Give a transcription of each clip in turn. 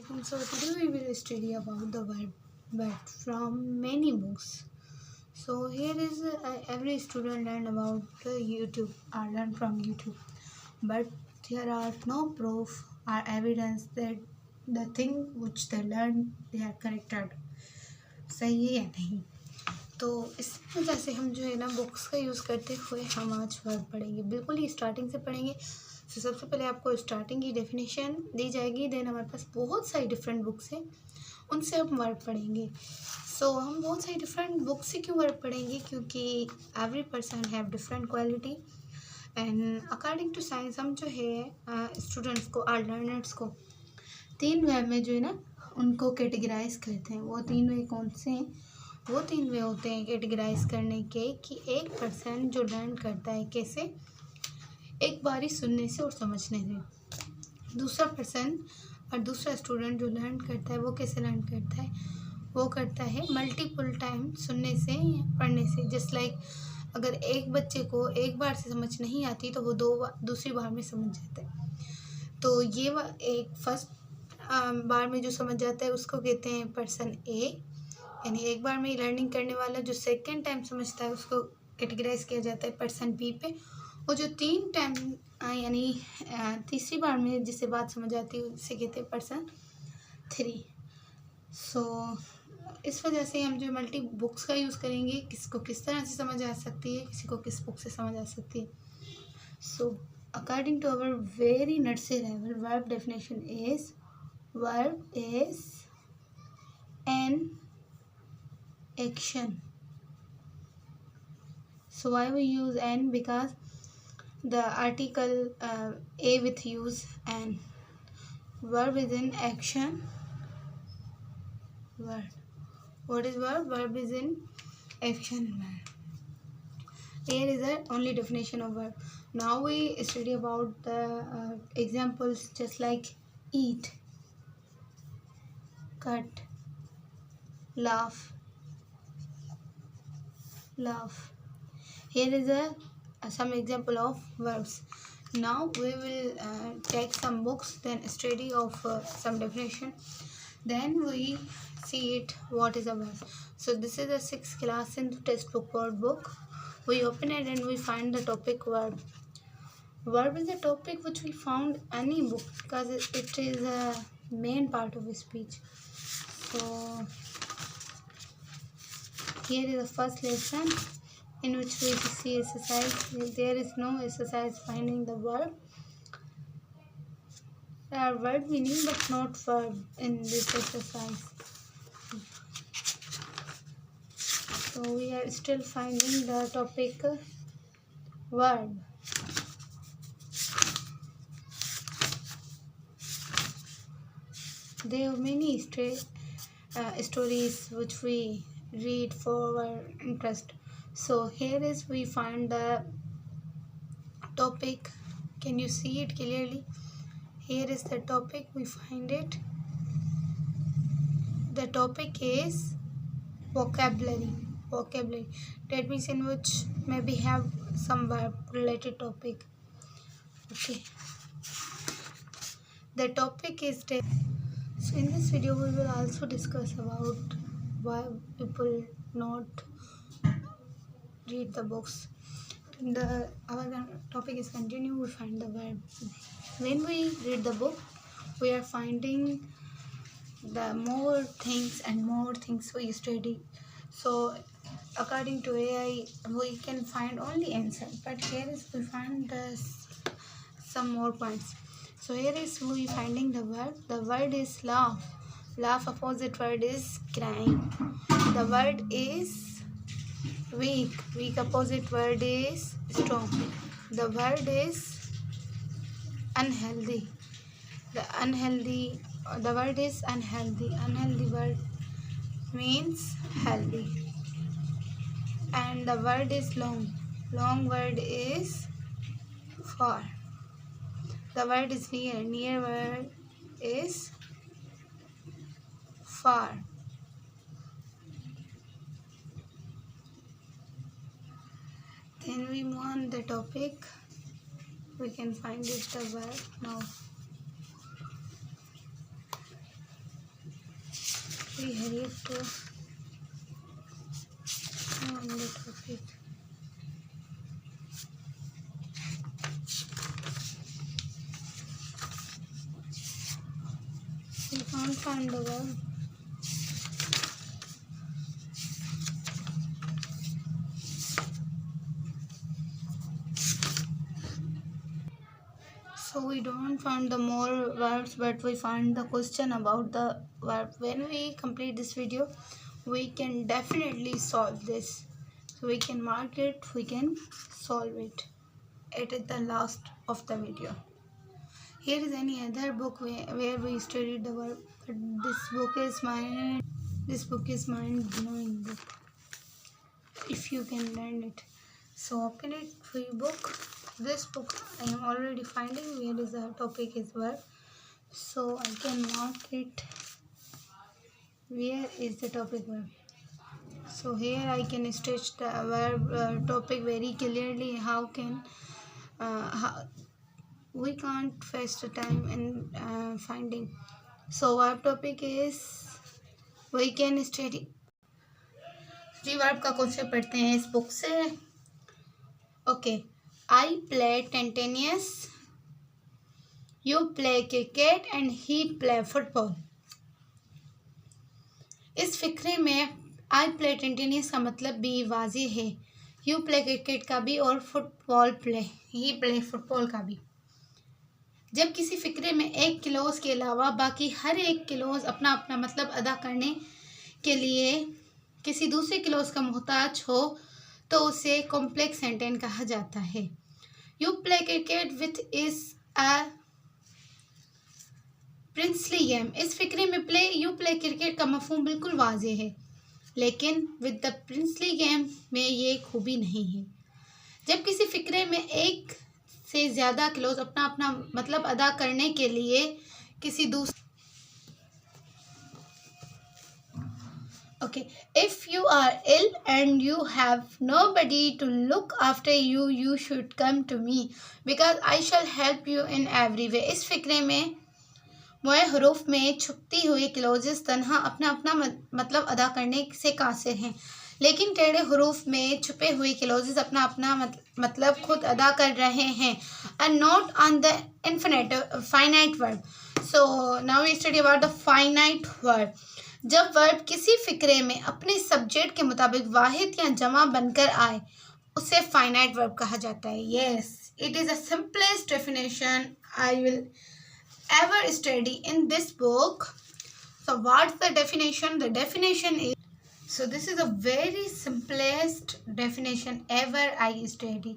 Assalamualaikum. So today we will study about the verb but from many books. So here is every student learn about YouTube or learn from YouTube, but there are no proof or evidence that the thing which they learn they are corrected. सही है या नहीं. तो इस वजह से हम जो है ना बुक्स का यूज़ करते हुए हम आज वर्ड पढ़ेंगे. बिल्कुल ही स्टार्टिंग से पढ़ेंगे. तो सबसे पहले आपको स्टार्टिंग की डेफिनेशन दी जाएगी. देन हमारे पास बहुत सारी डिफरेंट बुक्स हैं, उनसे हम वर्ड पढ़ेंगे. सो हम बहुत सारी डिफरेंट बुक्स से क्यों वर्ड पढ़ेंगे? क्योंकि every person have different quality and according to science हम जो है स्टूडेंट्स को और लर्नर्स को 3 वे में जो है ना उनको कैटेगराइज करते हैं. वो 3 वे कौन से हैं? वो 3 वे होते हैं कैटेगराइज करने के कि एक पर्सन जो लर्न करता है कैसे, एक बारी सुनने से और समझने से. दूसरा पर्सन और दूसरा स्टूडेंट जो लर्न करता है वो कैसे लर्न करता है? वो करता है मल्टीपल टाइम सुनने से या पढ़ने से. जस्ट लाइक अगर एक बच्चे को एक बार से समझ नहीं आती तो वो दूसरी बार में समझ जाता है. तो ये एक फर्स्ट बार में जो समझ जाता है उसको कहते हैं पर्सन ए, यानी एक बार में लर्निंग करने वाला. जो सेकेंड टाइम समझता है उसको कैटेगराइज किया जाता है पर्सन बी पे. और जो 3 टाइम यानी तीसरी बार में जिसे बात समझ आती है उसे कहते हैं पर्सन 3. सो इस वजह से हम जो मल्टी बुक्स का यूज़ करेंगे, किसको किस तरह से समझ आ सकती है, किसी को किस बुक से समझ आ सकती है. So according to our very nursery level verb definition is verb is an action. So why we use an? Because the article a with use and verb is in action. Verb. What is verb? Verb is in action. Here is the only definition of verb. Now we study about the examples just like eat, cut, laugh. Here is some example of verbs. Now we will take some books, then study of some definition, then we see it what is a verb. So this is the 6th class in the textbook word book. We open it and we find the topic verb. Verb is a topic which we found any book because it is a main part of speech. So here is the first lesson in which we see exercise. There is no exercise finding the verb. There are word meaning but not verb in this exercise. So we are still finding the topic verb. There are many stories which we read for our interest. So here is we find the topic. Can you see it clearly? Here is the topic, we find it. The topic is vocabulary. That means in which maybe have some verb related topic. Okay. The topic is so in this video we will also discuss about why people not read the books. Our topic is continue. We find the verb. When we read the book, we are finding the more things we study. So according to AI, we can find only answer. But here is we find some more points. So here is we finding the verb. The word is laugh. Laugh opposite word is crying. The word is weak. Weak opposite word is strong. The word is unhealthy. The word is unhealthy. Unhealthy word means healthy. And the word is long. Long word is far. The word is near. Near word is far. Then we move on the topic. We can find it the verb now. we hurry to on the topic. We can't find the verb. So we don't find the more verbs, but we find the question about the verb. When we complete this video, we can definitely solve this. So we can mark it, we can solve it. It is the last of the video. Here is any other book where we studied the verb, but this book is mind-blowing book. If you can learn it. So open it, free book. This book I am already finding where is the topic is verb. So I can mark it. Where is the topic verb? So here I can stretch the verb topic very clearly. We can't waste the time in finding. So verb topic is we can study. Free verb का concept पढ़ते हैं इस book से. Okay, I play tennis, you play cricket and he play football. इस फिक्रे में I play tennis का मतलब भी वाज़ेह है, यू प्ले क्रिकेट का भी और ही प्ले फुटबॉल का भी. जब किसी फिक्रे में एक क्लोज के अलावा बाकी हर एक क्लोज अपना अपना मतलब अदा करने के लिए किसी दूसरे क्लोज का मोहताज हो तो उसे कॉम्प्लेक्स सेंटेंस कहा जाता है. You play cricket with is a princely game. इस फिक्रे में यू प्ले क्रिकेट का मफहूम बिल्कुल वाज़ेह है, लेकिन विद द प्रिंसली गेम में ये खूबी नहीं है. जब किसी फिक्रे में एक से ज़्यादा क्लोज अपना अपना मतलब अदा करने के लिए किसी दूसरे Okay, if you are ill and you have nobody to look after you, you should come to me because I shall help you in every way. इस फिक्रे में मोए हरूफ में छुपती हुई क्लोजेस तन्हा अपना अपना मतलब अदा करने से कासिर हैं, लेकिन टेढ़े हरूफ में छुपे हुए क्लोजेस अपना अपना मतलब खुद अदा कर रहे हैं. And not on the finite verb. So now we study about the finite verb. जब वर्ब किसी फिक्रे में अपने सब्जेक्ट के मुताबिक वाहिद या जमा बनकर आए उसे फाइनाइट वर्ब कहा जाता है. Yes, it is the simplest definition I will ever study in this book. So what's the definition? The definition is, so this is the very simplest definition ever I study.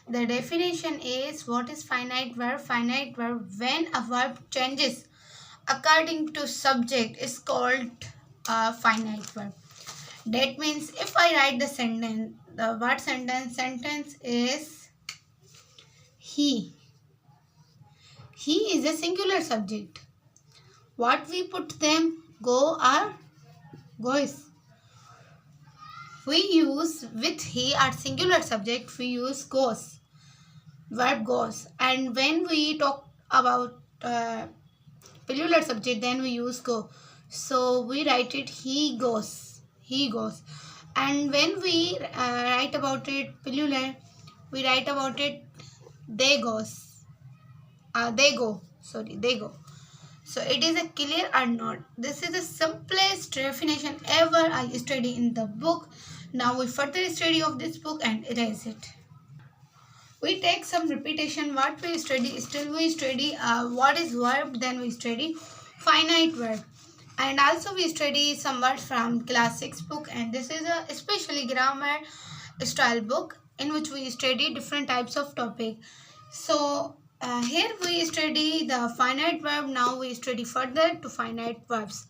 The definition is, what is finite verb? Finite verb, when a verb changes according to subject, is called a finite verb. That means if I write the sentence, the word sentence is he. He is a singular subject. What we put them? Go or goes. We use with he or singular subject, we use goes. Verb goes. And when we talk about plural subject, then we use go. So we write it he goes. He goes. And when we write about it plural, we write about it they goes. They go. So it is a clear or not. This is the simplest definition ever I study in the book. Now we further study of this book and erase it. We take some repetition. What we study, still we study what is verb, then we study finite verb. And also we study some words from class 6 book, and this is a especially grammar style book in which we study different types of topic. So here we study the finite verb. Now we study further to finite verbs.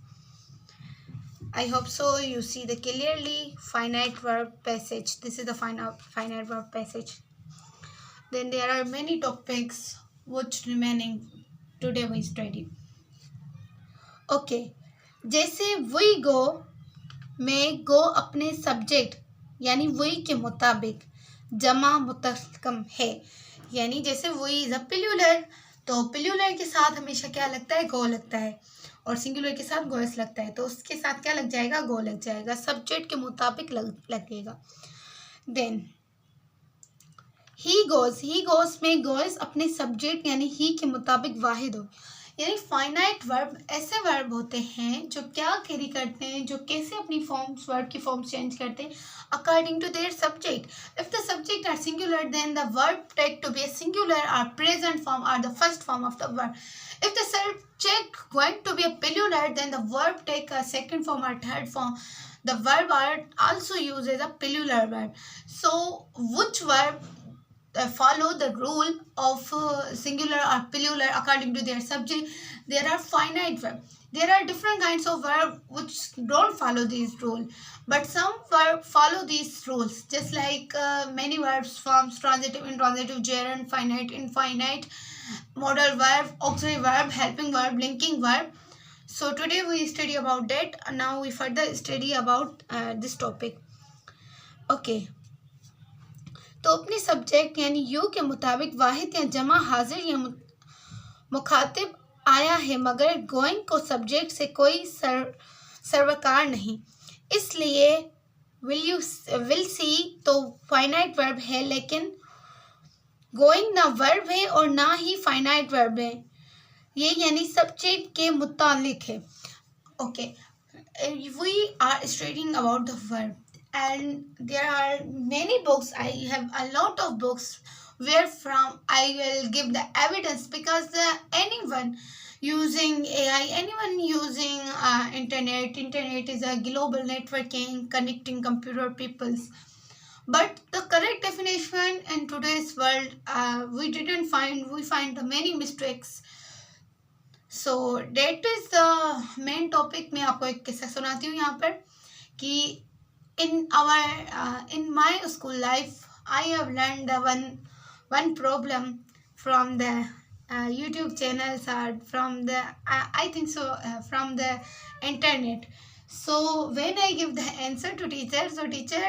I hope so you see the clearly finite verb passage. This is the finite verb passage. Then there are many topics which remaining today we study. Okay, जैसे we go में go अपने subject यानी we के मुताबिक जमा मुतकम है. यानी जैसे we is a plural, तो plural के साथ हमेशा क्या लगता है? go लगता है. और सिंगुलर के साथ गोएस लगता है तो उसके साथ क्या लग जाएगा, गो लग जाएगा, सब्जेक्ट के मुताबिक लगेगा। देन ही गोज में गोएस अपने सब्जेक्ट यानी ही के मुताबिक वाहिद हो, यानी फाइनाइट वर्ब ऐसे वर्ब होते हैं जो क्या कैरी करते हैं, जो कैसे अपनी फॉर्म्स, वर्ब की फॉर्म्स चेंज करते हैं according to their subject. If the subject are singular then the verb take to be singular और present form are the first form of the verb. If the subject going to be a plural, then the verb take a second form or third form. The verb are also used as a plural verb. So, which verb follow the rule of singular or plural according to their subject? There are finite verb. There are different kinds of verb which don't follow these rules, but some verb follow these rules. Just like many verbs forms transitive, intransitive, gerund, finite, infinite, modal verb, auxiliary verb, helping verb, linking verb. So today we study about that. Now we further study about this topic. Okay. तो अपने subject यानी you के मुताबिक वाहिद या जमा हाजिर या मुखातिब आया है, मगर गोइंग को सब्जेक्ट से कोई सरवकार नहीं, इसलिए विल सी तो फाइनाइट वर्ब है, लेकिन गोइंग ना वर्ब है और ना ही फाइनाइट वर्ब है, ये यानी सब्जेक्ट के मुतालिक है। Okay, we are studying about the verb and there are many books. I have a lot of books where from I will give the evidence, because anyone using AI, anyone using internet is a global networking connecting computer peoples, but the correct definition in today's world we find the many mistakes. So that is the main topic. मैं आपको एक किस्सा सुनाती हूँ यहाँ पर कि in my school life I have learned one problem from the YouTube channels or from the I think so from the internet. So when I give the answer to teacher, so teacher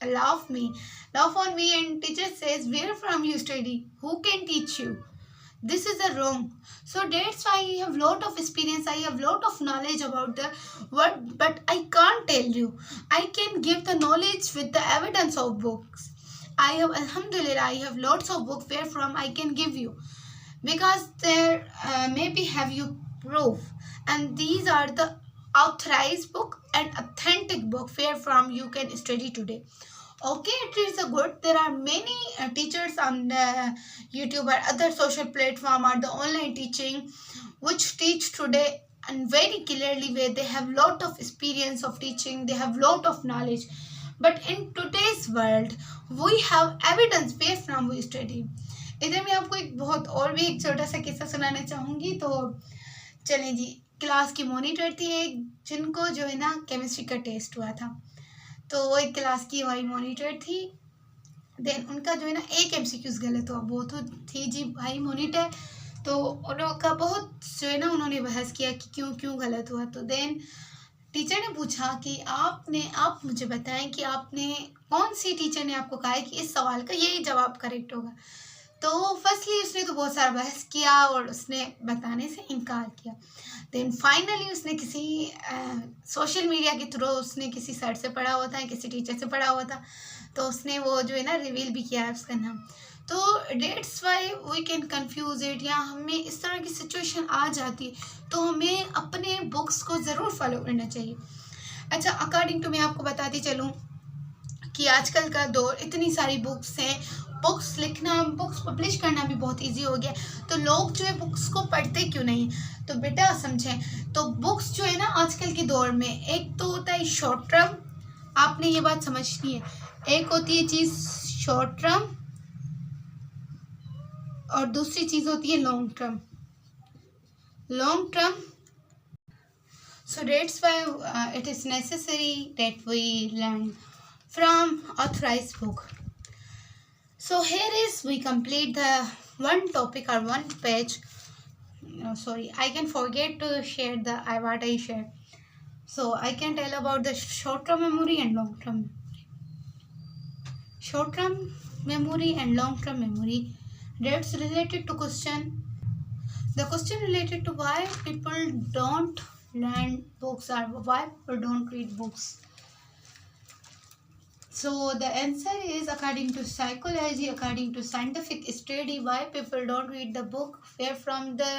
laugh on me, and teacher says, where from you study, who can teach you, this is a wrong. So that's why I have lot of experience, I have lot of knowledge about the word, but I can't tell you. I can give the knowledge with the evidence of books. I have, alhamdulillah, I have lots of books where from I can give you, because there maybe have you proof, and these are the authorized book and authentic book where from you can study today. Okay, it is a good. There are many teachers on the YouTube or other social platform or the online teaching which teach today and very clearly where they have lot of experience of teaching, they have lot of knowledge. But in today's world we have evidence where from we study. इधर मैं आपको एक बहुत और भी एक छोटा सा किस्सा सुनाना चाहूँगी। तो चलें जी, क्लास की मॉनिटर थी एक, जिनको जो है ना केमिस्ट्री का टेस्ट हुआ था, तो वो एक क्लास की वही मॉनिटर थी। देन उनका जो है ना एक MCQs गलत हुआ, वो तो थी जी भाई मॉनिटर, तो उनका बहुत जो है ना उन्होंने बहस किया कि क्यों गलत हुआ। तो देन टीचर ने पूछा कि आप मुझे बताएं कि आपने कौन सी टीचर ने आपको कहा है कि इस सवाल का यही जवाब करेक्ट होगा। तो फर्स्टली उसने तो बहुत सारा बहस किया और उसने बताने से इनकार किया। देन फाइनली उसने किसी सोशल मीडिया के थ्रू उसने किसी सर से पढ़ा हुआ था, किसी टीचर से पढ़ा हुआ था, तो उसने वो जो है ना रिवील भी किया है उसका नाम। तो that's why we can confuse it, या हमें इस तरह की सिचुएशन आ जाती है तो हमें अपने बुक्स को ज़रूर फॉलो करना चाहिए। अच्छा, अकॉर्डिंग टू मैं आपको बताती चलूँ कि आजकल का दौर, इतनी सारी बुक्स हैं, बुक्स लिखना, बुक्स पब्लिश करना भी बहुत इजी हो गया, तो लोग जो है बुक्स को पढ़ते क्यों नहीं। तो बेटा समझें, तो बुक्स जो है ना आजकल के दौर में, एक तो होता है शॉर्ट टर्म, आपने ये बात समझनी है, एक होती है चीज़ शॉर्ट टर्म और दूसरी चीज़ होती है long term. So that's why it is necessary that we learn from authorized book. So here is we complete the one topic or one page. Sorry, I can forget to share the what I shared. So I can tell about the short-term memory and long-term memory. Short-term memory and long-term memory, that's related to question. The question related to why people don't learn books or why people don't read books? So the answer is, according to psychology, according to scientific study, why people don't read the book, where from the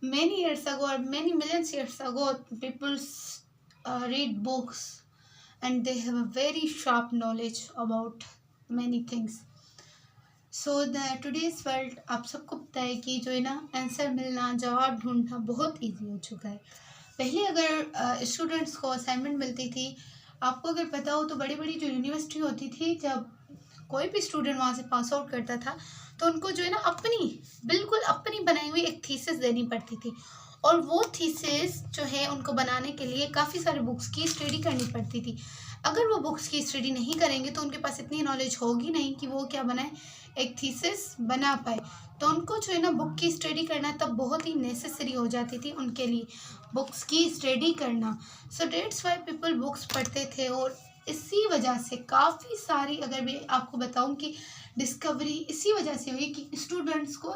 many years ago or many millions years ago people read books and they have a very sharp knowledge about many things. So the today's world, आप सबको पता है कि जो है ना, answer मिलना, जवाब ढूंढना बहुत इजी हो चुका है। पहले अगर स्टूडेंट्स को असाइनमेंट मिलती थी, आपको अगर पता हो तो बड़ी बड़ी जो यूनिवर्सिटी होती थी, जब कोई भी स्टूडेंट वहाँ से पास आउट करता था तो उनको जो है ना अपनी बिल्कुल अपनी बनाई हुई एक थीसिस देनी पड़ती थी, और वो थीसिस जो है उनको बनाने के लिए काफ़ी सारे बुक्स की स्टडी करनी पड़ती थी। अगर वो बुक्स की स्टडी नहीं करेंगे तो उनके पास इतनी नॉलेज होगी नहीं कि वो क्या बनाए, एक थीसिस बना पाए। तो उनको जो है ना बुक की स्टडी करना तब बहुत ही नेसेसरी हो जाती थी उनके लिए, बुक्स की स्टडी करना। So that's why people books पढ़ते थे, और इसी वजह से काफ़ी सारी, अगर मैं आपको बताऊं कि डिस्कवरी इसी वजह से हुई कि स्टूडेंट्स को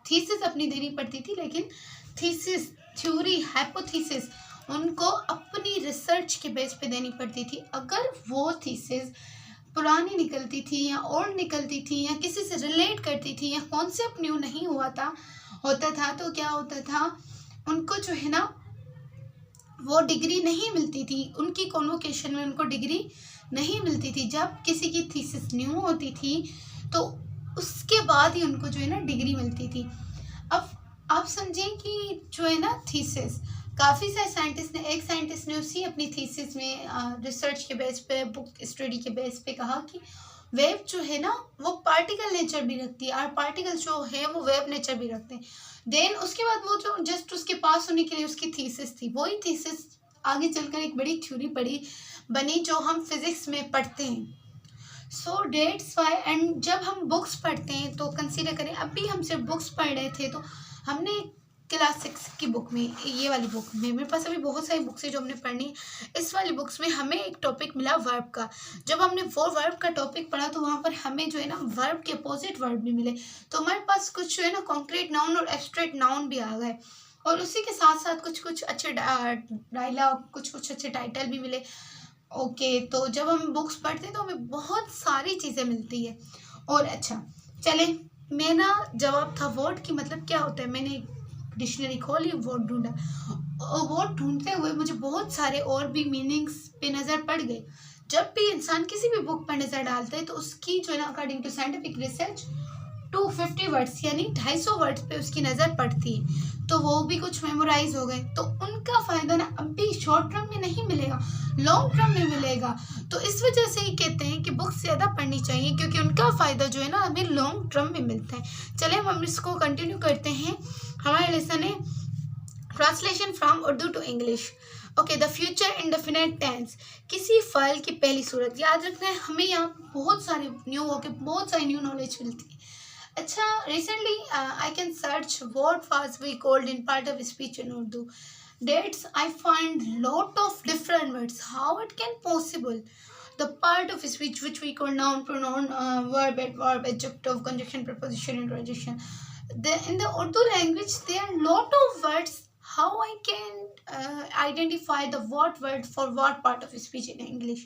थीसिस अपनी देनी पड़ती थी, लेकिन थीसिस, थ्योरी, हाइपोथीसिस उनको अपनी रिसर्च के बेस पे देनी पड़ती थी। अगर वो थीसिस पुरानी निकलती थी या ओल्ड निकलती थी या किसी से रिलेट करती थी या कॉन्सेप्ट न्यू नहीं होता था तो क्या होता था, उनको जो है ना वो डिग्री नहीं मिलती थी, उनकी कॉन्वोकेशन में उनको डिग्री नहीं मिलती थी। जब किसी की थीसिस न्यू होती थी तो उसके बाद ही उनको जो है ना डिग्री मिलती थी। अब आप समझें कि जो है ना थीसिस, काफ़ी सारे साइंटिस्ट ने, एक साइंटिस्ट ने उसी अपनी थीसिस में रिसर्च के बेस पे, बुक स्टडी के बेस पे कहा कि वेव जो है ना वो पार्टिकल नेचर भी रखती है, और पार्टिकल जो है वो वेव नेचर भी रखते हैं। देन उसके बाद वो जो जस्ट उसके पास होने के लिए उसकी थीसिस थी, वही थीसिस आगे चलकर एक बड़ी थ्योरी बनी जो हम फिजिक्स में पढ़ते हैं। सो डेट्स वाई, एंड जब हम बुक्स पढ़ते हैं तो कंसीडर करें, अभी हम सिर्फ बुक्स पढ़ रहे थे तो हमने क्लास 6 की बुक में, ये वाली बुक में, मेरे पास अभी बहुत सारी बुक्स है जो हमने पढ़नी, इस वाली बुक्स में हमें एक टॉपिक मिला वर्ब का। जब हमने वो वर्ब का टॉपिक पढ़ा तो वहाँ पर हमें जो है ना वर्ब के अपोजिट वर्ब भी मिले, तो हमारे पास कुछ जो है ना कॉन्क्रीट नाउन और एब्स्ट्रैक्ट नाउन भी आ गए, और उसी के साथ साथ कुछ अच्छे डायलॉग, कुछ अच्छे टाइटल भी मिले। ओके, तो जब हम बुक्स पढ़ते हैं तो हमें बहुत सारी चीज़ें मिलती है। और अच्छा चले, मेरा जवाब था वर्ड की मतलब क्या होता है। मैंने डिक्शनरी खोली, वर्ड ढूंढा, और वर्ड ढूंढते हुए मुझे बहुत सारे और भी मीनिंग्स पे नज़र पड़ गए। जब भी इंसान किसी भी बुक पर नज़र डालता है तो उसकी जो है ना according to scientific research 250 words यानी 250 वर्ड्स पे उसकी नज़र पड़ती है, तो वो भी कुछ मेमोराइज हो गए। तो उनका फ़ायदा ना अभी शॉर्ट टर्म में नहीं मिलेगा, लॉन्ग टर्म में मिलेगा। तो इस वजह से ही कहते हैं कि बुक्स ज़्यादा पढ़नी चाहिए, क्योंकि उनका फ़ायदा जो है ना हमें लॉन्ग टर्म में मिलता है। चलिए हम इसको कंटिन्यू करते हैं। हमारा लेसन है translation from Urdu to English. Okay, the future indefinite tense, किसी फल की पहली सूरत। याद रखना है, हमें यहाँ बहुत सारी न्यू नॉलेज मिलती है। अच्छा, recently I can search what was we called in part of speech in Urdu. Dates, I find lot of different words. How it can possible? The part of speech which we call noun, pronoun, verb, adjective, conjunction, preposition, interjection. In the Urdu language, there are lot of words. How I can identify the what word for what part of speech in English?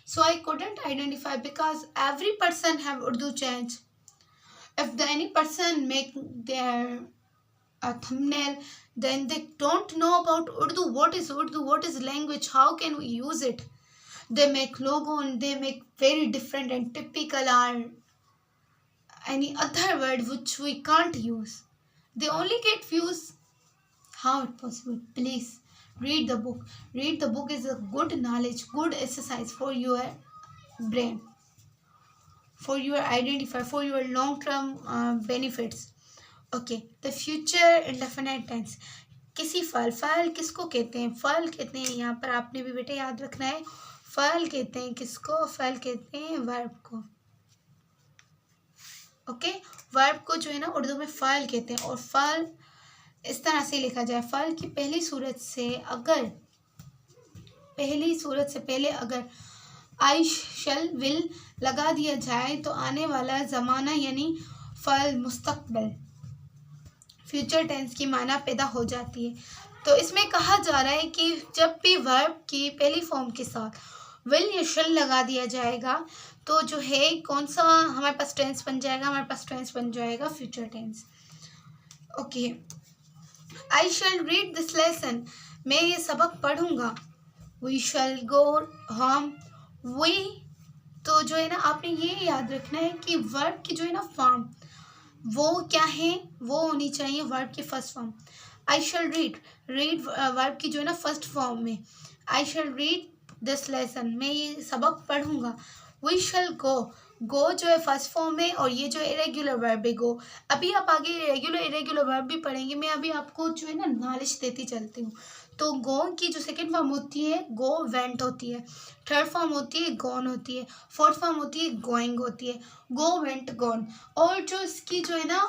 So I couldn't identify because every person have Urdu change. If any person make their thumbnail, then they don't know about Urdu. What is Urdu? What is language? How can we use it? They make logo and they make very different and typical or any other word which we can't use. They only get views. How it possible? Please read the book. Read the book is a good knowledge, good exercise for your brain, for your identify, for your long-term benefits. Okay, the future indefinite tense, किसी फल किसको कहते हैं? फल कहते हैं, यहाँ पर आपने भी बेटे याद रखना है, फल कहते हैं किसको? फल कहते हैं वर्ब को। ओके, वर्ब को जो है ना उर्दू में फल कहते हैं, और फल इस तरह से लिखा जाए, फल की पहली सूरत से पहले अगर आई शल विल लगा दिया जाए तो आने वाला ज़माना यानी फल, मुस्तकबिल, फ्यूचर टेंस की माना पैदा हो जाती है। तो इसमें कहा जा रहा है कि जब भी वर्ब की पहली फॉर्म के साथ विल या शल लगा दिया जाएगा तो जो है कौन सा हमारे पास टेंस बन जाएगा, हमारे पास टेंस बन जाएगा future tense. Okay, I shall read this lesson, मैं ये सबक पढ़ूंगा। We shall go home, we, तो जो है ना आपने ये याद रखना है कि वर्ब की जो है ना फॉर्म वो क्या है, वो होनी चाहिए वर्ब की फर्स्ट फॉर्म। आई शैल रीड, रीड वर्ब की जो है ना फर्स्ट फॉर्म में। आई शैल रीड दिस लेसन, मैं ये सबक पढ़ूंगा। वी शैल गो, गो जो है फर्स्ट फॉर्म में और ये जो इरेगुलर वर्ब है गो। अभी आप आगे रेगुलर इरेगुलर वर्ब भी पढ़ेंगे, मैं अभी आपको जो है ना नॉलेज देती चलती हूँ। तो गो की जो सेकंड फॉर्म होती है गो वेंट होती है, थर्ड फॉर्म होती है गॉन होती है, फोर्थ फॉर्म होती है गोइंग होती है, गो वेंट गॉन। और जो इसकी जो है ना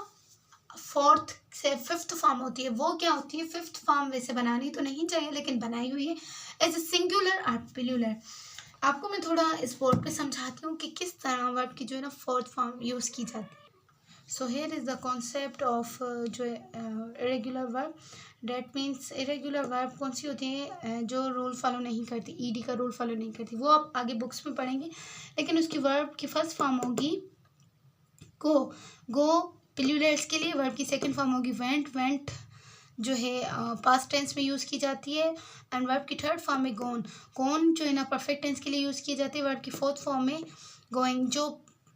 फोर्थ से फिफ्थ फॉर्म होती है वो क्या होती है, फिफ्थ फॉर्म वैसे बनानी तो नहीं चाहिए लेकिन बनाई हुई है एज ए सिंगुलर और प्लूरल। आपको मैं थोड़ा इस बोर्ड पे समझाती हूँ कि किस तरह वर्ब की जो है ना फोर्थ फॉर्म यूज़ की जाती है। So here is the concept of जो irregular verb. That means irregular verb कौन सी होती है जो रूल फॉलो नहीं करती, ईडी का रूल फॉलो नहीं करती, वो आप आगे बुक्स में पढ़ेंगे। लेकिन उसकी वर्ब की फर्स्ट फॉर्म होगी गो, गो प्लूरल्स के लिए। वर्ब की सेकंड फॉर्म होगी वेंट, वेंट जो है पास्ट टेंस में यूज़ की जाती है। एंड वर्ब की थर्ड फॉर्म में गोन, गोन जो है ना परफेक्ट टेंस के लिए यूज़ की जाती है। वर्ब की फोर्थ फॉर्म में गोइंग जो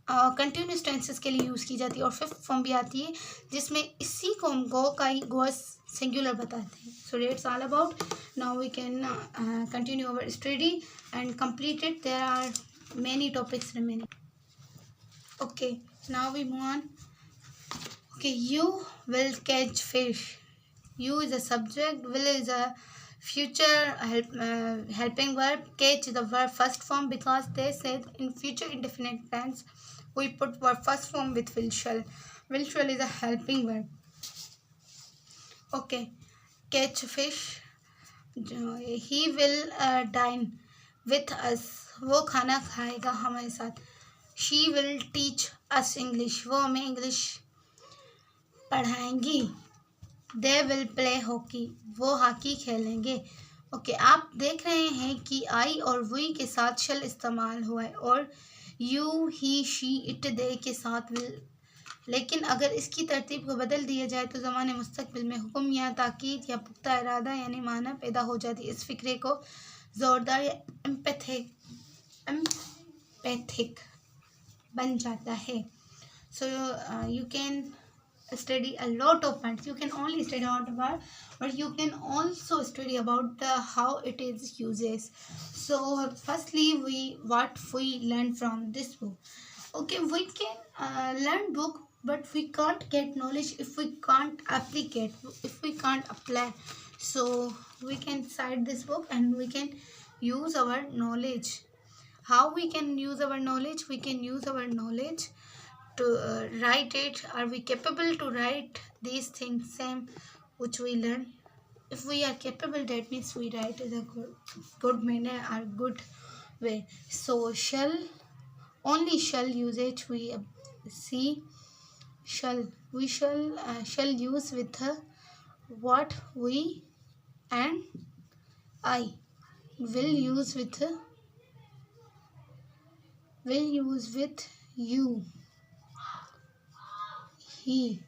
कंटिन्यूस टेंसेस के लिए यूज़ की जाती है। और फिफ्थ फॉर्म भी आती है जिसमें इसी को हम गो का ही गो सिंगुलर बताते हैं। So that's all about, now we can continue our study and complete it, there are many topics remaining. Okay, now we move on. Okay, you will catch fish. You is a subject, will is a future helping verb, catch the verb first form because they said in future indefinite tense we put verb first form with will shall. Will shall is a helping verb. Okay, catch fish. He will dine with us, वो खाना खाएगा हमारे साथ। She will teach us English, वो हमें English पढ़ाएंगी। They will play hockey, वो hockey खेलेंगे। ओके, आप देख रहे हैं कि आई और वी के साथ शल इस्तेमाल हुआ है और यू, ही, शी, इट, दे के साथ विल। लेकिन अगर इसकी तरतीब को बदल दिया जाए तो ज़माने मुस्तकबिल में हुक्म या ताकीद या पुख्ता इरादा यानी माना पैदा हो जाती है। इस फिक्रे को ज़ोरदार या एम्पैथिक बन जाता है। So you can study a lot of points. You can only study about the word, but you can also study about the how it is uses. So firstly, what we learn from this book. Okay, we can learn book, but we can't get knowledge if we can't applicate, if we can't apply. So we can cite this book and we can use our knowledge. How we can use our knowledge? We can use our knowledge to write it. Are we capable to write these things same which we learn? If we are capable, that means we write in a good manner or good way. So shall, only shall usage we see. Shall, we shall use with what, we, and I will use with you, he,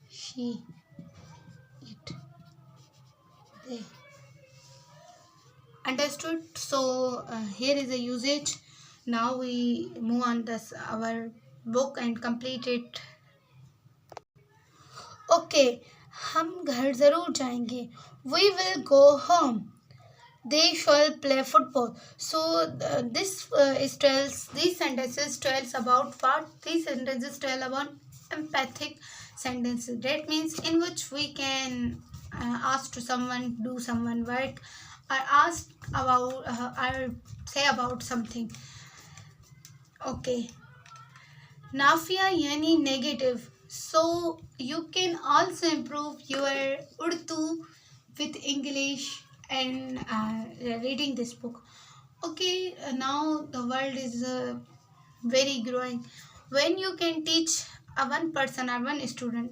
she, it, they. Understood? So here is the usage. Now we move on this our book and complete it. Okay, हम घर ज़रूर जाएंगे. We will go home. They shall play football. So this these sentences tells about what? These sentences tell about empathic sentences. That means in which we can ask to someone, do someone work, or ask about or say about something. Okay. Nafia yani negative. So you can also improve your Urdu with English and reading this book. Okay, now the world is very growing. When you can teach one person or one student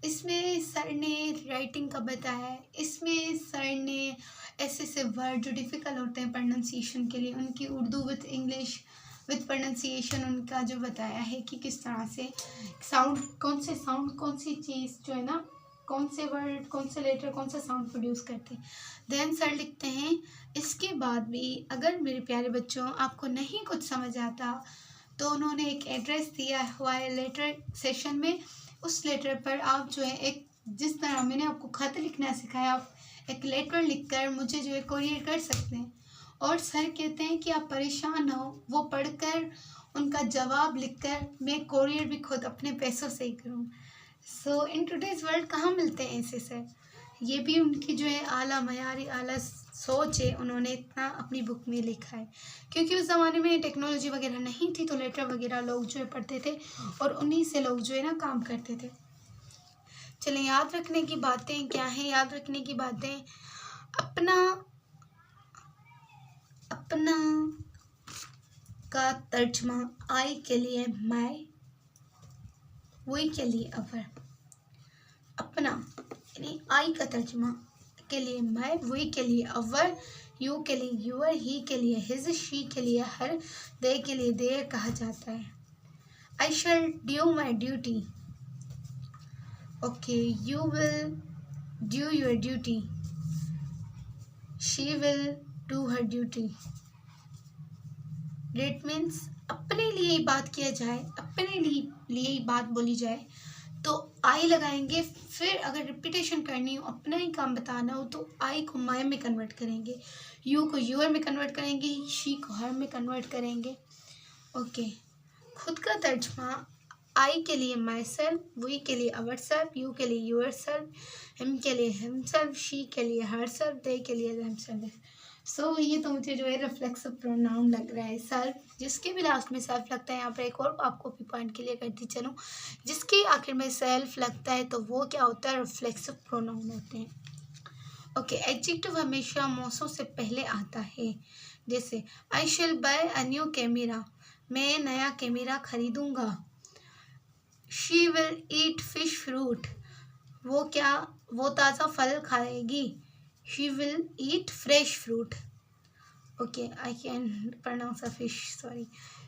इसमें sir ने writing का बताया है, इसमें sir ने ऐसे word जो difficult होते हैं प्रोनाउंसिएशन के लिए उनकी Urdu with English with pronunciation उनका जो बताया है कि किस तरह से साउंड कौन सी चीज़ जो है ना, कौन से वर्ड कौन से लेटर कौन सा साउंड प्रोड्यूस करते हैं। देन सर लिखते हैं, इसके बाद भी अगर मेरे प्यारे बच्चों आपको नहीं कुछ समझ आता तो उन्होंने एक एड्रेस दिया हुआ है लेटर सेशन में, उस लेटर पर आप जो है एक, जिस तरह मैंने आपको खत लिखना सिखाया, आप एक लेटर लिखकर मुझे जो है कोरियर कर सकते हैं। और सर कहते हैं कि आप परेशान ना हो, वो पढ़कर उनका जवाब लिखकर मैं कोरियर भी खुद अपने पैसों से ही करूँ। सो इन टुडेज़ वर्ल्ड कहाँ मिलते हैं ऐसे सर। ये भी उनकी जो है आला मयारी आला सोच है, उन्होंने इतना अपनी बुक में लिखा है। क्योंकि उस ज़माने में टेक्नोलॉजी वगैरह नहीं थी तो लेटर वगैरह लोग जो है पढ़ते थे और उन्हीं से लोग जो है ना काम करते थे। चलें, याद रखने की बातें क्या हैं? याद रखने की बातें, अपना का तर्जमा आई के लिए मैं, वही के लिए अवर। अपना यानी आई का तर्जमा के लिए मैं, वही के लिए अवर, यू के लिए यूर, ही के लिए हिज, शी के लिए हर, दे के लिए देयर कहा जाता है। I shall do my duty, okay, you will do your duty, she will do her duty. That means अपने लिए ही बात किया जाए, अपने लिए ही बात बोली जाए तो आई लगाएंगे। फिर अगर रिपीटेशन करनी हो, अपना ही काम बताना हो तो आई को माई में कन्वर्ट करेंगे, यू को यूर में कन्वर्ट करेंगे, शी को हर में कन्वर्ट करेंगे। ओके, खुद का तर्जमा आई के लिए माई सेल्फ, वी के लिए अवर सेल्फ, यू के लिए यूर सेल्फ, हिम के लिए हिम सेल्फ, शी के लिए हर सेल्फ, दे के लिए देम सेल्फ। सो ये तो मुझे जो है रिफ्लेक्सिव प्रोनाउन लग रहा है सेल्फ, जिसके भी लास्ट में सेल्फ लगता है। यहाँ पर एक और आपको भी पॉइंट क्लियर करती चलूँ, जिसके आखिर में सेल्फ लगता है तो वो क्या होता है, रिफ्लेक्सिव प्रोनाउन होते हैं। ओके, एडजेक्टिव हमेशा मौसों से पहले आता है। जैसे I shall buy a new camera, मैं नया कैमरा खरीदूंगा। She will eat fish fruit, वो ताज़ा फल खाएगी। She will eat fresh fruit. Okay, I can pronounce a fish, sorry.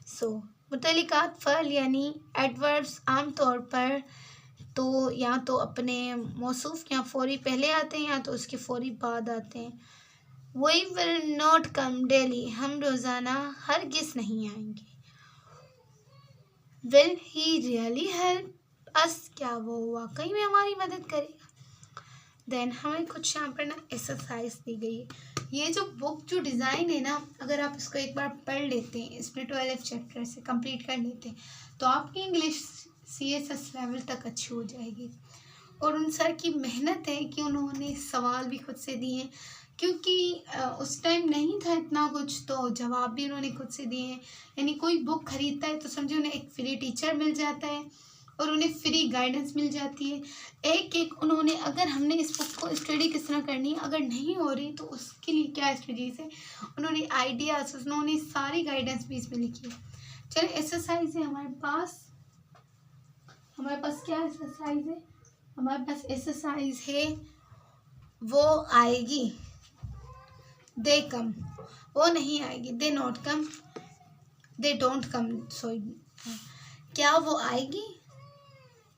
So, मुतल्लिकात फ़अल यानी एडवर्ब्स आमतौर पर तो या तो अपने मौसूफ या फौरी पहले आते हैं या तो उसके फौरी बाद आते हैं। We will not come daily, हम रोज़ाना हरगिज़ नहीं आएंगे। Will he really help us, क्या वो वाकई में हमारी मदद करेगा। देन हमें कुछ यहाँ पर ना एक्सरसाइज दी गई है। ये जो बुक जो डिज़ाइन है ना, अगर आप इसको एक बार पढ़ लेते हैं, इसमें 12 चैप्टर से कंप्लीट कर लेते हैं तो आपकी इंग्लिश CSS लेवल तक अच्छी हो जाएगी। और उन सर की मेहनत है कि उन्होंने सवाल भी खुद से दिए हैं, क्योंकि उस टाइम नहीं था इतना कुछ, तो जवाब भी उन्होंने खुद से दिए हैं। यानी कोई बुक खरीदता है तो समझो उन्हें एक फ्री टीचर मिल जाता है और उन्हें फ्री गाइडेंस मिल जाती है। एक उन्होंने, अगर हमने इस बुक को स्टडी किस तरह करनी है, अगर नहीं हो रही तो उसके लिए क्या स्टडीज़ है, उन्होंने आइडियाज़, उन्होंने सारी गाइडेंस भी इसमें लिखी है। चलिए, एक्सरसाइज है हमारे पास क्या एक्सरसाइज है, हमारे पास एक्सरसाइज है वो आएगी, दे कम, वो नहीं आएगी, they not come, they don't come, sorry, क्या वो आएगी,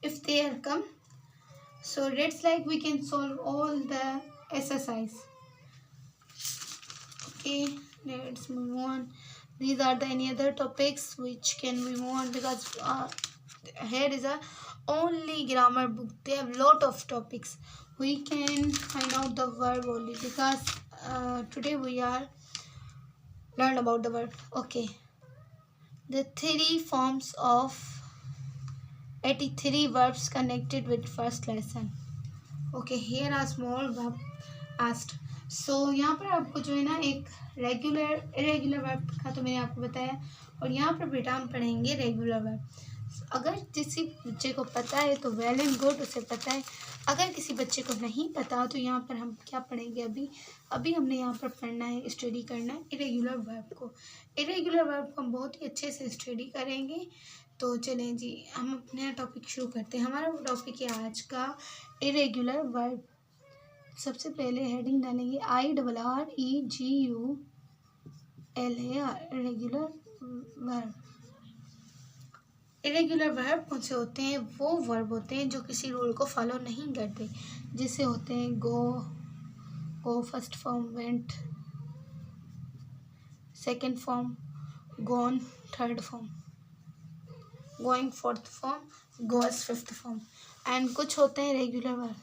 if they are come. So let's we can solve all the exercise. Okay, let's move on. These are the any other topics which can we move on, because here is a only grammar book. They have lot of topics. We can find out the verb only, because today we are learn about the verb. Okay, the 3 forms of 83 verbs connected with first lesson. Okay, here are small verb asked. So यहाँ पर आपको जो है ना एक regular irregular verb का तो मैंने आपको बताया, और यहाँ पर बेटा हम पढ़ेंगे रेगुलर वर्ब। अगर किसी बच्चे को पता है तो वेल एंड गुड, उसे पता है। अगर किसी बच्चे को नहीं पता तो यहाँ पर हम क्या पढ़ेंगे, अभी हमने यहाँ पर पढ़ना है, स्टडी करना है इरेगुलर वर्ब को। इरेगुलर वर्ब को हम बहुत ही अच्छे से स्टडी करेंगे। तो चलें जी, हम अपना टॉपिक शुरू करते हैं। हमारा टॉपिक है आज का इरेगुलर वर्ब। सबसे पहले हेडिंग डालेंगे IRREGULAR, irregular verb. Irregular verb कौन से होते हैं? वो वर्ब होते हैं जो किसी रूल को फॉलो नहीं करते, जैसे होते हैं go first form, went second form, gone third form, going fourth form, goes fifth form. And कुछ होते हैं रेगुलर वर्ब।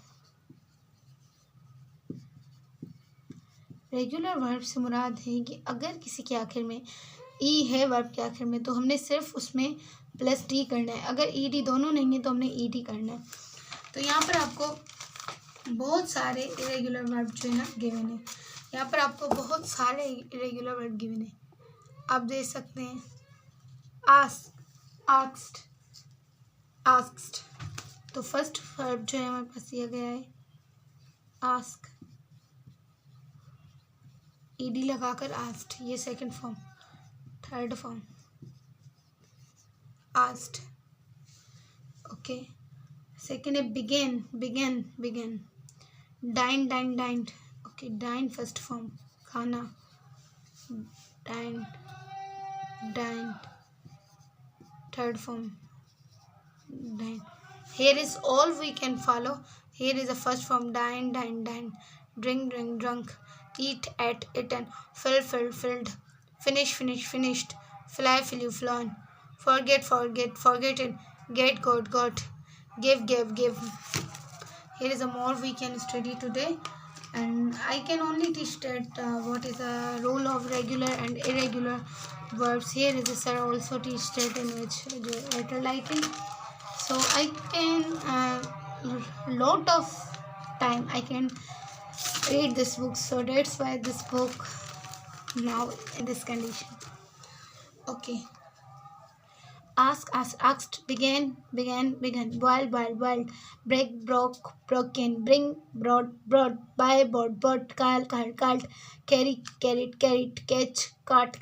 रेगुलर वर्ब से मुराद है कि अगर किसी के आखिर में ई है वर्ब के आखिर में, तो हमने सिर्फ उसमें प्लस डी करना है। अगर ई डी दोनों नहीं है तो हमने ई डी करना है। तो यहाँ पर आपको बहुत सारे इरेगुलर वर्ब जो है ना गिवन है। यहाँ पर आपको बहुत सारे इरेगुलर वर्ब गिवन है, आप देख सकते हैं। Asked, asked. तो फर्स्ट वर्ब जो है हमारे पास दिया गया है आस्क, ईडी लगाकर आस्क्ड, ये second form. Third form asked, okay. Second है began, dined, okay. Dined first form, खाना, dined third form, dined. Here is all we can follow. Here is the first form, dine, drink, drunk, eat, ate, eaten, fill, filled, finish, finished, fly, flew, flown, forget, forgotten, get, got, give, gave. Here is a more we can study today, and I can only teach that what is the role of regular and irregular verbs. Here is a sir also teach that in which letter liking. So I can lot of time I can read this book, so that's why this book now in this condition. Okay. Asked, began, boiled, break, broken, bring, brought, buy, bought, called, carried, catch, cut,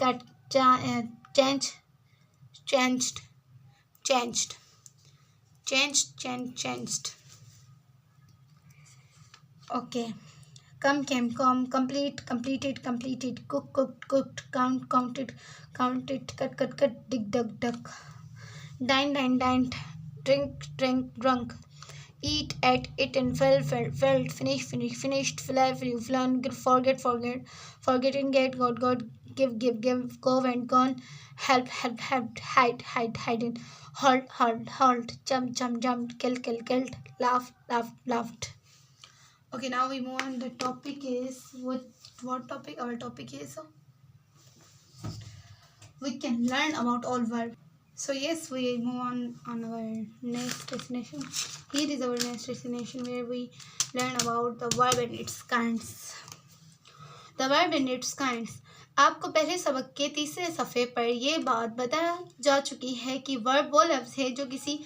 changed. Okay. Come, completed, cooked, counted, cut, dig, duck. Dined, drunk. Eat, ate, eaten, felt, finished, fly, flew, flown, forget, forgetting, get, got, give, go, went, gone, help, hidden, halt, jumped, killed, laughed. Okay, now we move on. The topic is what topic? Our topic is we can learn about all verbs. So yes, we move on our next destination. Here is our next destination where we learn about the verb and its kinds. The verb and its kinds. आपको पहले सबक के तीसरे सफ़े पर यह बात बताया जा चुकी है कि वर्ब वो लफ्ज़ है जो किसी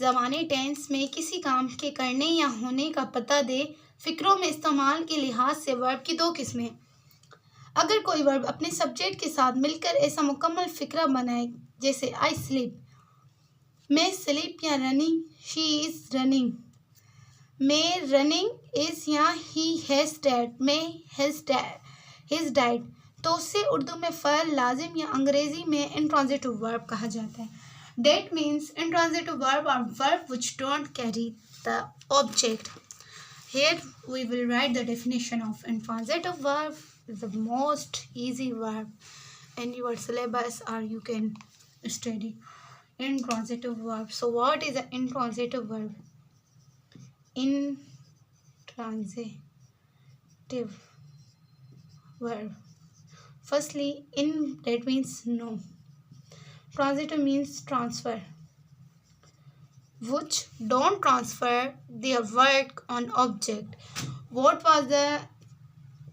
ज़माने टेंस में किसी काम के करने या होने का पता दे। फ़िक्रों में इस्तेमाल के लिहाज से वर्ब की दो किस्में। अगर कोई वर्ब अपने सब्जेक्ट के साथ मिलकर ऐसा मुकम्मल फ़िक्रा बनाए, जैसे आई स्लीप, मैं स्लीप या रनिंग, शी इज़ रनिंग, मैं रनिंग इज़ या ही हैज़ डैड, मैं हिज डाइड, तो उससे उर्दू में फ़अल लाजिम या अंग्रेज़ी में इंट्रांजिटिव वर्ब कहा जाता है। डेट मीन्स इंट्रांजिटिव वर्ब और verb which don't carry the object. Here we will write the definition of intransitive verb. Is the most easy verb in your syllabus, or you can study intransitive verb. So what is an intransitive verb? Intransitive verb. Firstly, in that means no. Transitive means transfer, which don't transfer their work on object. What was the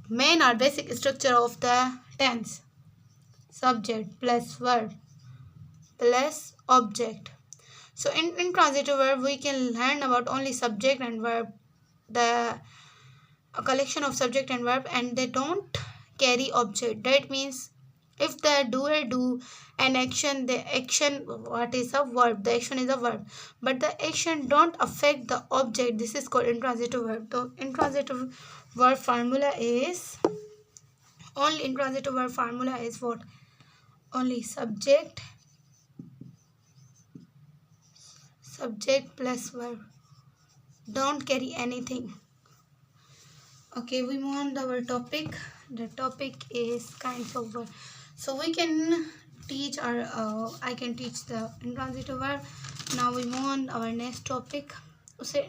main or basic structure of the tense? Subject plus verb plus object. So in intransitive verb we can learn about only subject and verb, the a collection of subject and verb, and they don't carry object. That means if the doer do an action, the action what is a verb, the action is a verb, but the action don't affect the object. This is called intransitive verb. So intransitive verb formula is, only intransitive verb formula is what? Only subject plus verb, don't carry anything. Okay, we move on to our topic. The topic is kinds of verb. So we can teach our I can teach the intransitive verb. Now we move on our next topic. उसे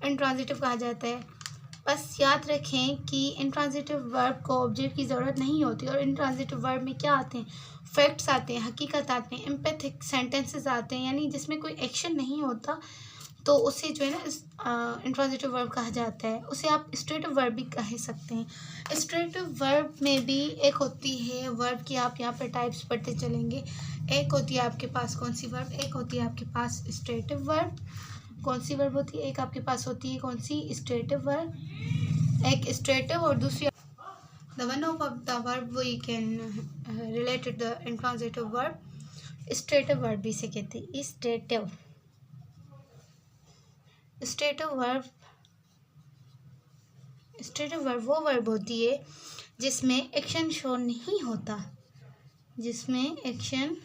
intransitive कहा जाता है. बस याद रखें कि intransitive verb को object की ज़रूरत नहीं होती, और intransitive verb में क्या आते हैं? फैक्ट्स आते हैं, हकीकत आते हैं, एम्पैथिक सेंटेंसेस आते हैं, यानी जिसमें कोई एक्शन नहीं होता, तो उसे जो है ना इंट्रांजिटिव वर्ब कहा जाता है. उसे आप स्ट्रेटिव वर्ब भी कह सकते हैं. स्ट्रेटिव वर्ब में भी एक होती है वर्ब की, आप यहाँ पर टाइप्स पढ़ते चलेंगे. एक होती है आपके पास कौन सी वर्ब? एक होती है आपके पास स्ट्रेटिव वर्ब. कौन सी वर्ब होती है? एक आपके पास होती है कौन सी? स्ट्रेटिव वर्ब. एक स्ट्रेटिव और दूसरी the one of the verb we can relate to the intransitive verb. Stative verb भी से कहते हैं. स्ट्रेटिव वर्ब वो वर्ब होती है जिसमें एक्शन शो नहीं होता, जिसमें एक्शन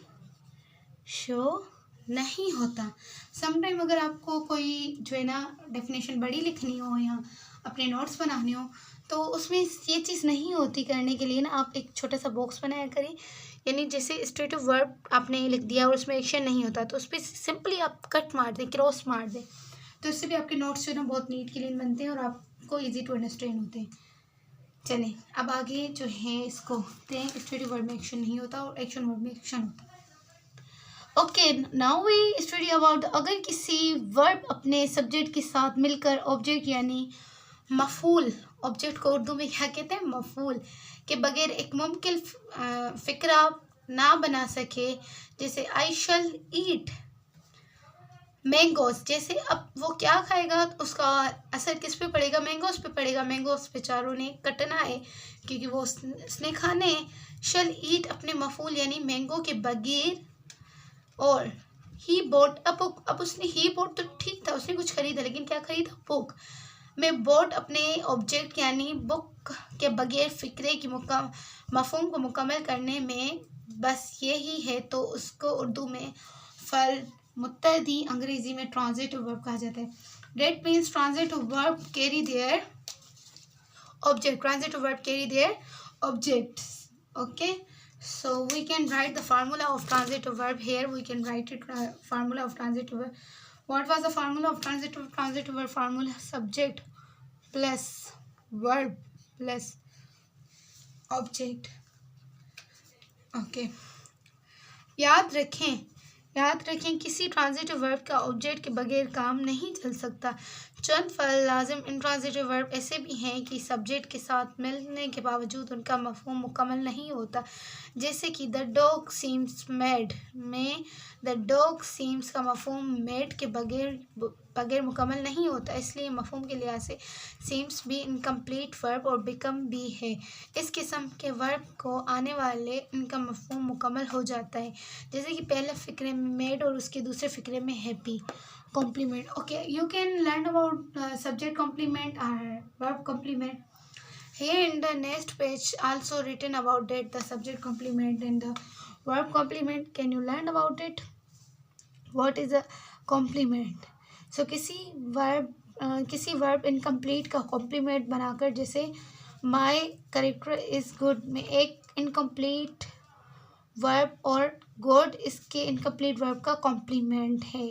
शो नहीं होता. समटाइम अगर आपको कोई जो है ना डेफिनेशन बड़ी लिखनी हो या अपने नोट्स बनाने हो, तो उसमें ये चीज़ नहीं होती करने के लिए ना, आप एक छोटा सा बॉक्स बनाया करें. यानी जैसे स्ट्रेटिव वर्ब आपने लिख दिया और उसमें एक्शन नहीं होता, तो उस पर सिंपली आप कट मार दें, क्रॉस मार दें, तो इससे भी आपके नोट्स जो है ना बहुत नीट क्लीन बनते हैं और आपको इजी टू अंडरस्टैंड होते हैं. चलें अब आगे जो है इसको देखते हैं. स्ट्रेटिव वर्ब में एक्शन नहीं होता और एक्शन वर्ब में एक्शन होता है. Okay, now we study about अगर किसी वर्ब अपने सब्जेक्ट के साथ मिलकर ऑब्जेक्ट यानी मफूल, ऑब्जेक्ट को उर्दू में क्या कहते हैं? मफूल के बगैर एक मुमकिन फ़िक्रा ना बना सके. जैसे आई शल ईट मैंगोस. जैसे अब वो क्या खाएगा तो उसका असर किस पे पड़ेगा? मैंगोस पे पड़ेगा. मैंगोस बेचारों ने कटना है क्योंकि वो उसने खाने हैं. शल ईट अपने मफूल यानी मैंगो के बगैर. और ही बोट, अब उसने ही बोट तो ठीक था, उसने कुछ खरीदा, लेकिन क्या खरीदा? बुक. मैं बोट अपने ऑब्जेक्ट यानी बुक के बगैर फ़िक्रे की मफ़हूम को मुकम्मल करने में बस यही है, तो उसको उर्दू में फल मुत्तदी, अंग्रेजी में ट्रांजिटिव वर्ब कहा जाता है. That means transitive verb carry their object. Transitive verb carry their objects. Okay, so we can write the formula of transitive verb. Here we can write it formula of transitive verb. What was the formula of transitive verb formula? Subject plus verb plus object. Okay, याद रखें किसी transitive verb का object के बगैर काम नहीं चल सकता. चंद फल लाजिम इंट्रांजिटिव वर्ब ऐसे भी हैं कि सब्जेक्ट के साथ मिलने के बावजूद उनका मफहूम मुकम्मल नहीं होता. जैसे कि द डॉग सीम्स मैड में द डॉग सीम्स का मफहूम मैड के बगैर मुकम्मल नहीं होता, इसलिए मफहूम के लिहाज से सीम्स भी इनकम्प्लीट वर्ब और बिकम भी है. इस किस्म के वर्ब को आने वाले इनका मफहूम मुकम्मल हो जाता है. जैसे कि पहले फ़िक्रे में मैड और उसके दूसरे फ़िक्रे में happy. Complement. Okay, you can learn about subject complement और verb complement. Here in the next page also written about that the subject complement and the verb complement. Can you learn about it? What is a complement? So किसी verb incomplete का complement बनाकर, जैसे my character is good में एक incomplete verb और good इसके incomplete verb का complement है.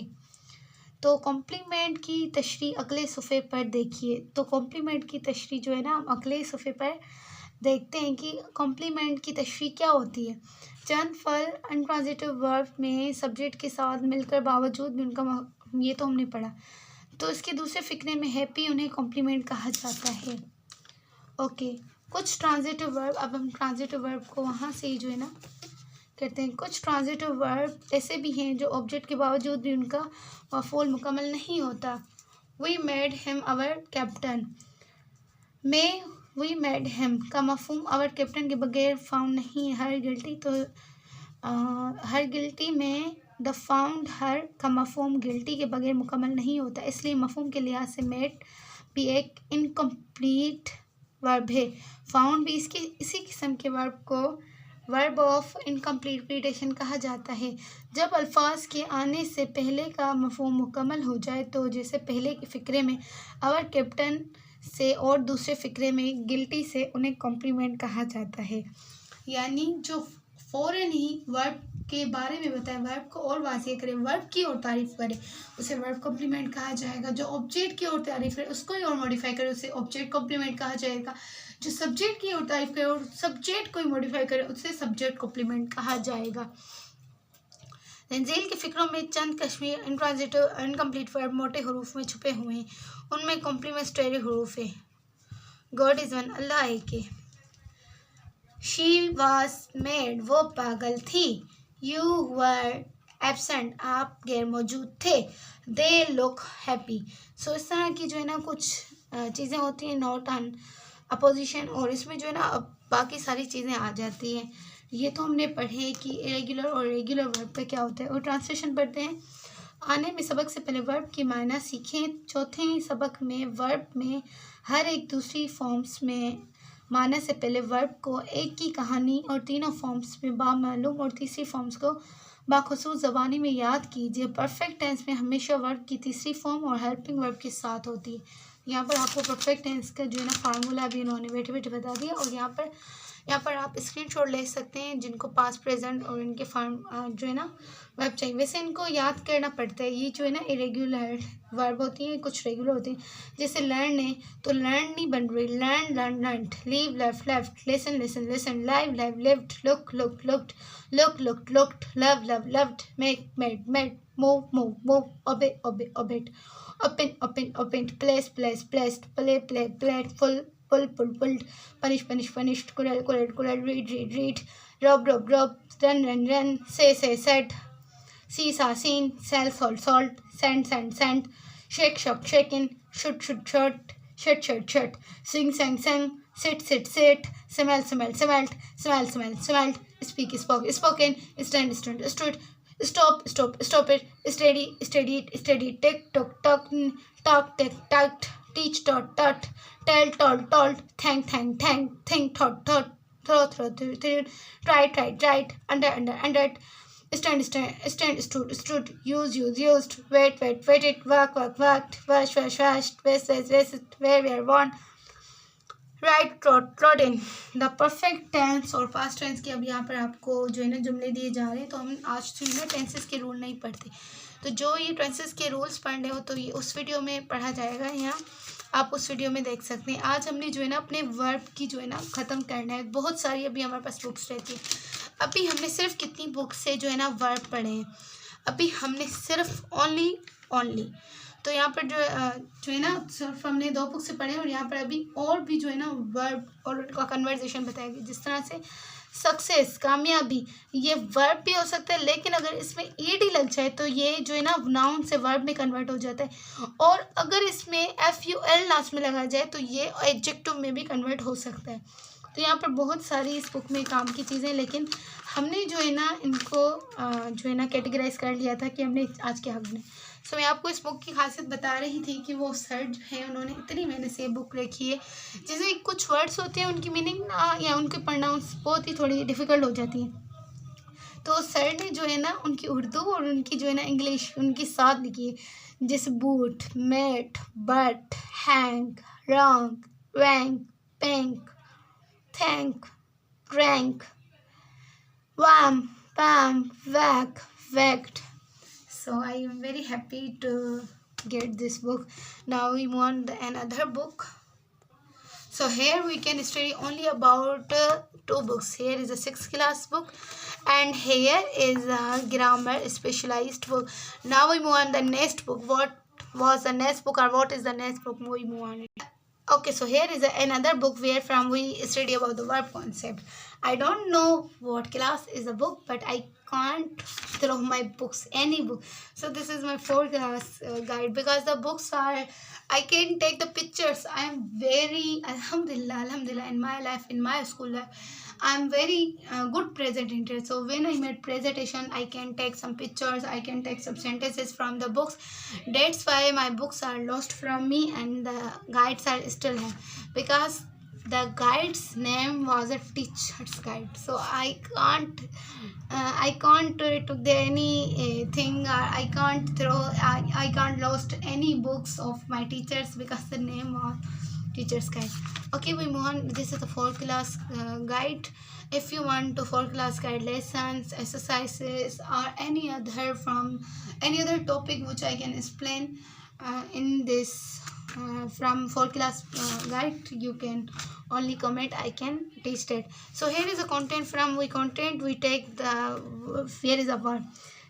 तो कॉम्प्लीमेंट की तशरीह अगले सफ़े पर देखिए. तो कॉम्प्लीमेंट की तशरीह जो है ना, हम अगले सफ़े पर देखते हैं कि कॉम्प्लीमेंट की तशरीह क्या होती है. चंद फल इंट्रांजिटिव वर्ब में सब्जेक्ट के साथ मिलकर बावजूद भी उनका ये तो हमने पढ़ा, तो इसके दूसरे फ़िक्रे में हैप्पी उन्हें कॉम्प्लीमेंट कहा जाता है. ओके, कुछ ट्रांजिटिव वर्ब. अब हम ट्रांजिटिव वर्ब को वहाँ से जो है ना करते हैं। कुछ ट्रांजिटिव वर्ब ऐसे भी हैं जो ऑब्जेक्ट के बावजूद भी उनका मफूल मुकम्मल नहीं होता। We made him our captain में वी मेड हिम का मफहूम आवर कैप्टन के बगैर फाउंड नहीं है। हर गिल्टी में द फाउंड हर का मफहूम गिल्टी के बगैर मुकम्मल नहीं होता, इसलिए मफहूम के लिहाज से मेड भी एक इनकम्प्लीट वर्ब है। फाउंड भी इसी किस्म के वर्ब को वर्ब ऑफ इनकम्प्लीट रिपीटेशन कहा जाता है। जब अल्फाज के आने से पहले का मफहूम मुकम्मल हो जाए तो जैसे पहले के फ़िक्रे में आवर कैप्टन से और दूसरे फ़िक्रे में गिल्टी से उन्हें कॉम्प्लीमेंट कहा जाता है। यानी जो फ़ौरन ही वर्ब के बारे में बताए, वर्ब को और वाज़ेह करे, वर्ब की और तारीफ़ करे, उसे वर्ब कॉम्प्लीमेंट कहा जाएगा। जो ऑब्जेक्ट की और तारीफ़ करे उसको ही और मॉडिफाई करे उसे ऑब्जेक्ट कॉम्प्लीमेंट कहा जाएगा। जो सब्जेक्ट की और तारीफ़ करे और सब्जेक्ट को ही मॉडिफाई करे उसे सब्जेक्ट कॉम्प्लीमेंट कहा जाएगा। तंजील के फ़िक्रों में चंद कश्मीर इंट्रांजिटिव इनकम्प्लीट वर्ब मोटे हरूफ में छुपे हुए हैं, उनमें कॉम्प्लीमेंटरी हरूफ है। गॉड इज़ वन, अल्लाह एक है। शी वॉज मेड, वो पागल थी। यू वर एब्सेंट, आप गैर मौजूद थे। They look happy. सो इस तरह की जो है ना कुछ चीज़ें होती हैं नॉट ऑन अपोजिशन, और इसमें जो है ना अब बाकी सारी चीज़ें आ जाती हैं। ये तो हमने पढ़े कि इरेगुलर और रेगुलर वर्ब का क्या होता है। और ट्रांसलेशन पढ़ते हैं। आने में सबक से पहले वर्ब की मायना सीखें। चौथे सबक में वर्ब में हर एक दूसरी फॉर्म्स में माना से पहले वर्ब को एक की कहानी और तीनों फॉर्म्स में बामालूम और तीसरी फॉर्म्स को बाखुसूस ज़बानी में याद कीजिए। परफेक्ट टेंस में हमेशा वर्ब की तीसरी फॉर्म और हेल्पिंग वर्ब के साथ होती है। यहाँ पर आपको परफेक्ट टेंस का जो है ना फार्मूला भी इन्होंने बैठे बैठे बता दिया। और यहाँ पर आप स्क्रीनशॉट ले सकते हैं जिनको पास्ट प्रेजेंट और इनके फॉर्म जो है ना वर्ब चाहिए। वैसे इनको याद करना पड़ता है। ये जो है ना इरेगुलर वर्ब होती हैं, कुछ रेगुलर होती हैं। जैसे लर्न है तो लर्न नहीं बन रही, learn learn learned, leave left left, listen listen listen, live live lived, look look looked, look looked looked, love love loved, make made made, move move move, obey obey obeyed, open open opened, place place placed, play play played, pull pull pull pulled, punish punish punished, could, read read, rob rub, run run, say said, see saw seen, sell sold, send, shake shaken, shoot shut, sing sang, sit smelled, smelled, speak spoken, stand stood, stop it, steady, tick talk, tick tucked, teach taught, tell told, thank, think thought, throw, tried, under, stand, stood, use, used, waited, worked, washed, wasted, where, worn, write trodden. The perfect tense और past tense के अब यहाँ पर आपको जो है ना जुमले दिए जा रहे हैं। तो हम आज जो है ना टेंसेस के रूल नहीं पढ़ते, तो जो ये टेंसेस के रूल्स पढ़ने हो तो ये उस वीडियो में पढ़ा जाएगा, यहाँ आप उस वीडियो में देख सकते हैं। आज हमने जो है ना अपने वर्ब की जो है ना ख़त्म करना है। बहुत सारी अभी हमारे पास बुक्स रहती है। अभी हमने सिर्फ कितनी बुक्स से जो है ना वर्ब पढ़े हैं, अभी हमने सिर्फ ओनली तो यहाँ पर जो है ना सिर्फ हमने 2 बुक से पढ़े और यहाँ पर अभी और भी जो है ना वर्ब और उनका कन्वर्सेशन बताएगी। जिस तरह से सक्सेस, कामयाबी, ये वर्ब भी हो सकता है, लेकिन अगर इसमें ईडी लग जाए तो ये जो है ना नाउन से वर्ब में कन्वर्ट हो जाता है। और अगर इसमें FUL लास्ट में लगा जाए तो ये एडजेक्टिव में भी कन्वर्ट हो सकता है। तो यहाँ पर बहुत सारी इस बुक में काम की चीज़ें, लेकिन हमने जो है ना इनको जो है ना कैटेगराइज कर लिया था कि हमने आज के हक में। सो मैं आपको इस बुक की खासियत बता रही थी कि वो सर जो है उन्होंने इतनी मेहनत से बुक लिखी है। जैसे कुछ वर्ड्स होते हैं उनकी मीनिंग या उनके प्रोनाउंस बहुत ही थोड़ी डिफ़िकल्ट हो जाती हैं, तो सर ने जो है ना उनकी उर्दू और उनकी जो है ना इंग्लिश उनकी साथ लिखी है। जैसे बूट, मेट, बट, हैंग, रंग, रैंक, पिंक, थैंक, ड्रैंक, वाम, pam, whack, whacked. So I am very happy to get this book. Now we want another book. So here we can study only about 2 books. Here is a 6th class book and here is a grammar specialized book. Now we move on the next book. What was the next book or what is the next book? We move on. Okay, so here is another book where from we study about the verb concept. I don't know what class is a book, but I can't throw my books, any book. So this is my 4th class guide, because the books are, I can take the pictures. I am very, alhamdulillah, in my life, in my school life, I'm very good presenter. So when I made presentation, I can take some pictures, I can take some sentences from the books. That's why my books are lost from me and the guides are still here, because the guide's name was a teacher's guide. So I can't took there any thing, or I can't lost any books of my teachers because the name was teacher's guide. Okay, we move on. This is the 4th class guide. If you want to 4th class guide lessons, exercises, or any other topic which I can explain in this from 4th class guide, you can only comment. I can teach that. So here is a content. From we content we take the, here is a word: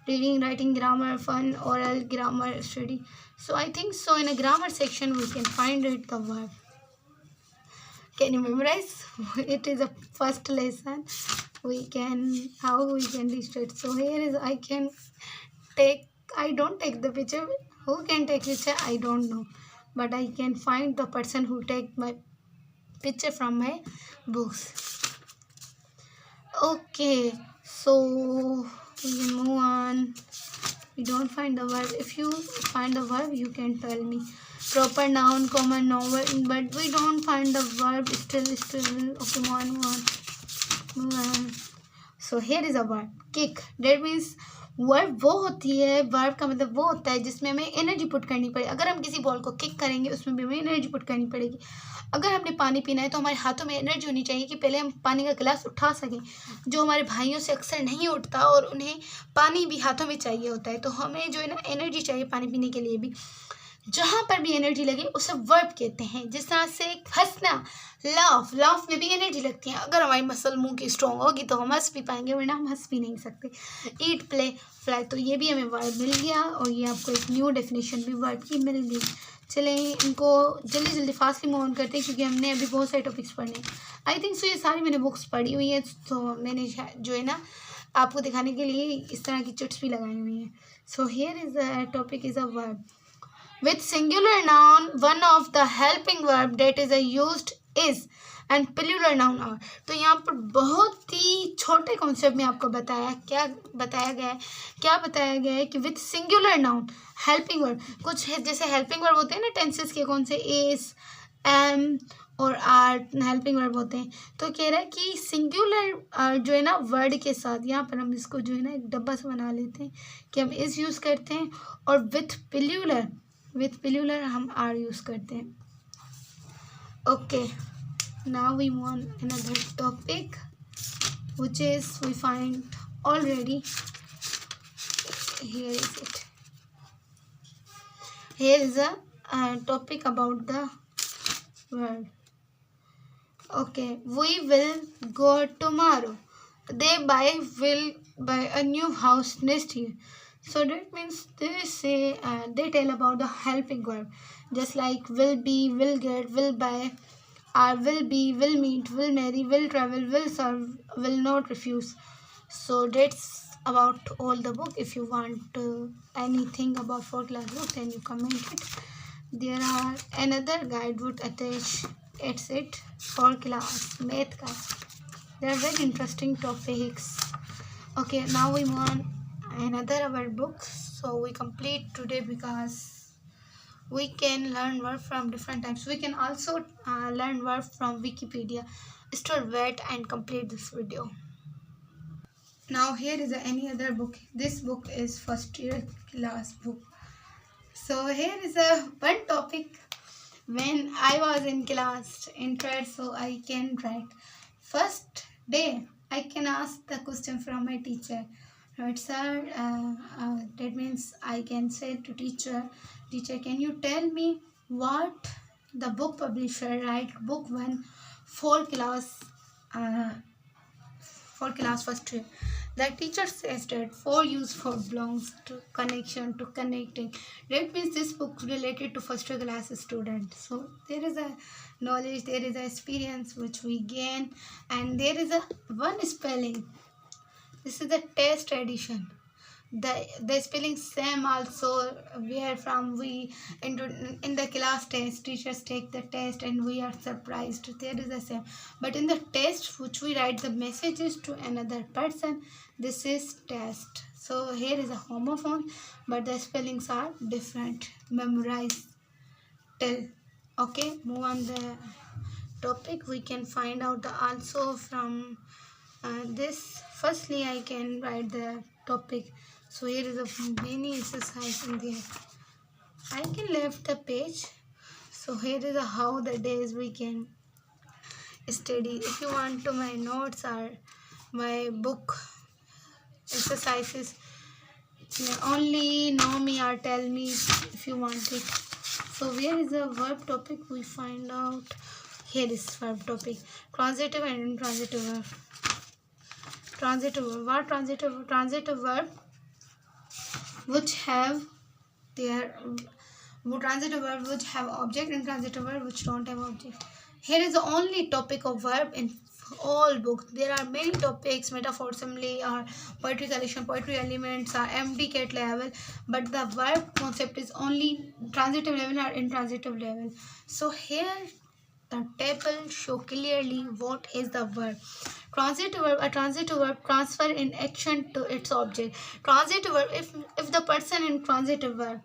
reading, writing, grammar, fun, oral, grammar study. So I think so in a grammar section we can find it the word. Can you memorize? It is a first lesson. We can, how we can reach it. So here is, I can take, I don't take the picture. Who can take picture? I don't know. But I can find the person who take my picture from my books. Okay, so we can move on. We don't find the verb. If you find the verb, you can tell me. Proper noun, common noun, but we don't find the verb. Still. Okay, move on. So here is a verb, kick. That means verb वो होती है, verb का मतलब वो होता है जिसमें हमें एनर्जी पुट करनी पड़े. अगर हम किसी बॉल को किक करेंगे उसमें भी हमें एनर्जी पुट करनी पड़ेगी. अगर हमने पानी पीना है तो हमारे हाथों में एनर्जी होनी चाहिए कि पहले हम पानी का गिलास उठा सकें, जो हमारे भाइयों से अक्सर नहीं उठता और उन्हें पानी भी हाथों में चाहिए होता है. तो हमें जो है ना एनर्जी चाहिए पानी पीने के लिए भी. जहाँ पर भी एनर्जी लगे उसे वर्ब कहते हैं. जिस तरह से हंसना, लाफ में भी एनर्जी लगती है. अगर हमारी मसल मुंह की स्ट्रॉन्ग होगी तो हम हंस भी पाएंगे, वरना हम हंस भी नहीं सकते. ईट, प्ले, फ्लाई, तो ये भी हमें वर्ब मिल गया. और ये आपको एक न्यू डेफिनेशन भी वर्ब की मिल गई. चलें इनको जल्दी फास्टली मूव ऑन करते हैं, क्योंकि हमने अभी बहुत सारे टॉपिक्स पढ़ने हैं. आई थिंक सो ये सारी मैंने बुक्स पढ़ी हुई है, तो मैंने जो है ना आपको दिखाने के लिए इस तरह की चिट्स भी लगाई हुई हैं. So here is a topic is a verb with singular noun. One of the helping verb that is used is and plural noun are. तो यहाँ पर बहुत ही छोटे कॉन्सेप्ट में आपको क्या बताया गया है कि with singular noun helping verb, कुछ है जैसे helping verb होते हैं ना टेंसेस के, कौन से is, am और आर हेल्पिंग वर्ब होते हैं. तो कह रहा है कि सिंगुलर जो है ना वर्ड के साथ, यहाँ पर हम इसको जो है ना एक डब्बा सा बना लेते हैं कि हम इस यूज़ करते हैं, और विथ पिल्यूलर हम आर यूज़ करते हैं. Okay, now we move on another topic which is we find already. Here is a topic about the world. Okay, we will go tomorrow. They will buy a new house next year. So that means they tell about the helping verb, just like will be, will get, will buy, are, will be, will meet, will marry, will travel, will serve, will not refuse. So that's about all the book. If you want anything about 4th class book, then you comment it. There are another guide would attach. It's it 4th class math class. They are very interesting topics. Okay, now we move on another our books. So we complete today because we can learn word from different types. We can also learn word from Wikipedia. Still wait and complete this video. Now here is any other book. This book is 1st-year class book. So here is one topic. When I was in class entered, so I can write. First day I can ask the question from my teacher. Right, sir, that means I can say to teacher, can you tell me what the book publisher write book 1 4th class 1st year. The teacher says that for use for belongs to connection to connecting. That means this book related to first class student. So there is a knowledge, there is a experience which we gain, and there is a one spelling. This is the test edition. The spelling same also, where from we in the class test teachers take the test and we are surprised there is the same, but in the test which we write the messages to another person, this is test. So here is a homophone but the spellings are different. Memorize till. Okay, move on the topic. We can find out the also from this. Firstly I can write the topic. So here is a mini exercise in there. I can left the page. So here is a how the days we can study. If you want to my notes or my book exercises, only know me or tell me if you want it. So where is the verb topic? We find out. Here is verb topic. Transitive and intransitive verb. Transitive verb. What transitive? Transitive verb which have their transitive verb which have object and transitive verb which don't have object. Here is the only topic of verb in all books. There are many topics, metaphor, simile or poetry collection, poetry elements or MD level, but the verb concept is only transitive level or intransitive level. So here the table show clearly what is the verb. Transitive verb, a transitive verb transfer in action to its object. Transitive verb, if the person in transitive verb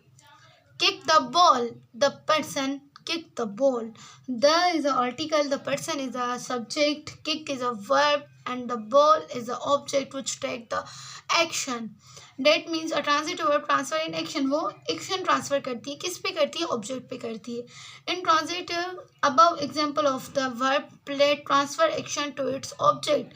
kick the ball, the person kick the ball. The is the article, the person is a subject, kick is a verb and the ball is the object which take the action. That means a transitive verb transfer in action. वो action transfer करती है, किस पे करती है? Object पे करती है. Intransitive, above example of the verb play transfer action to its object.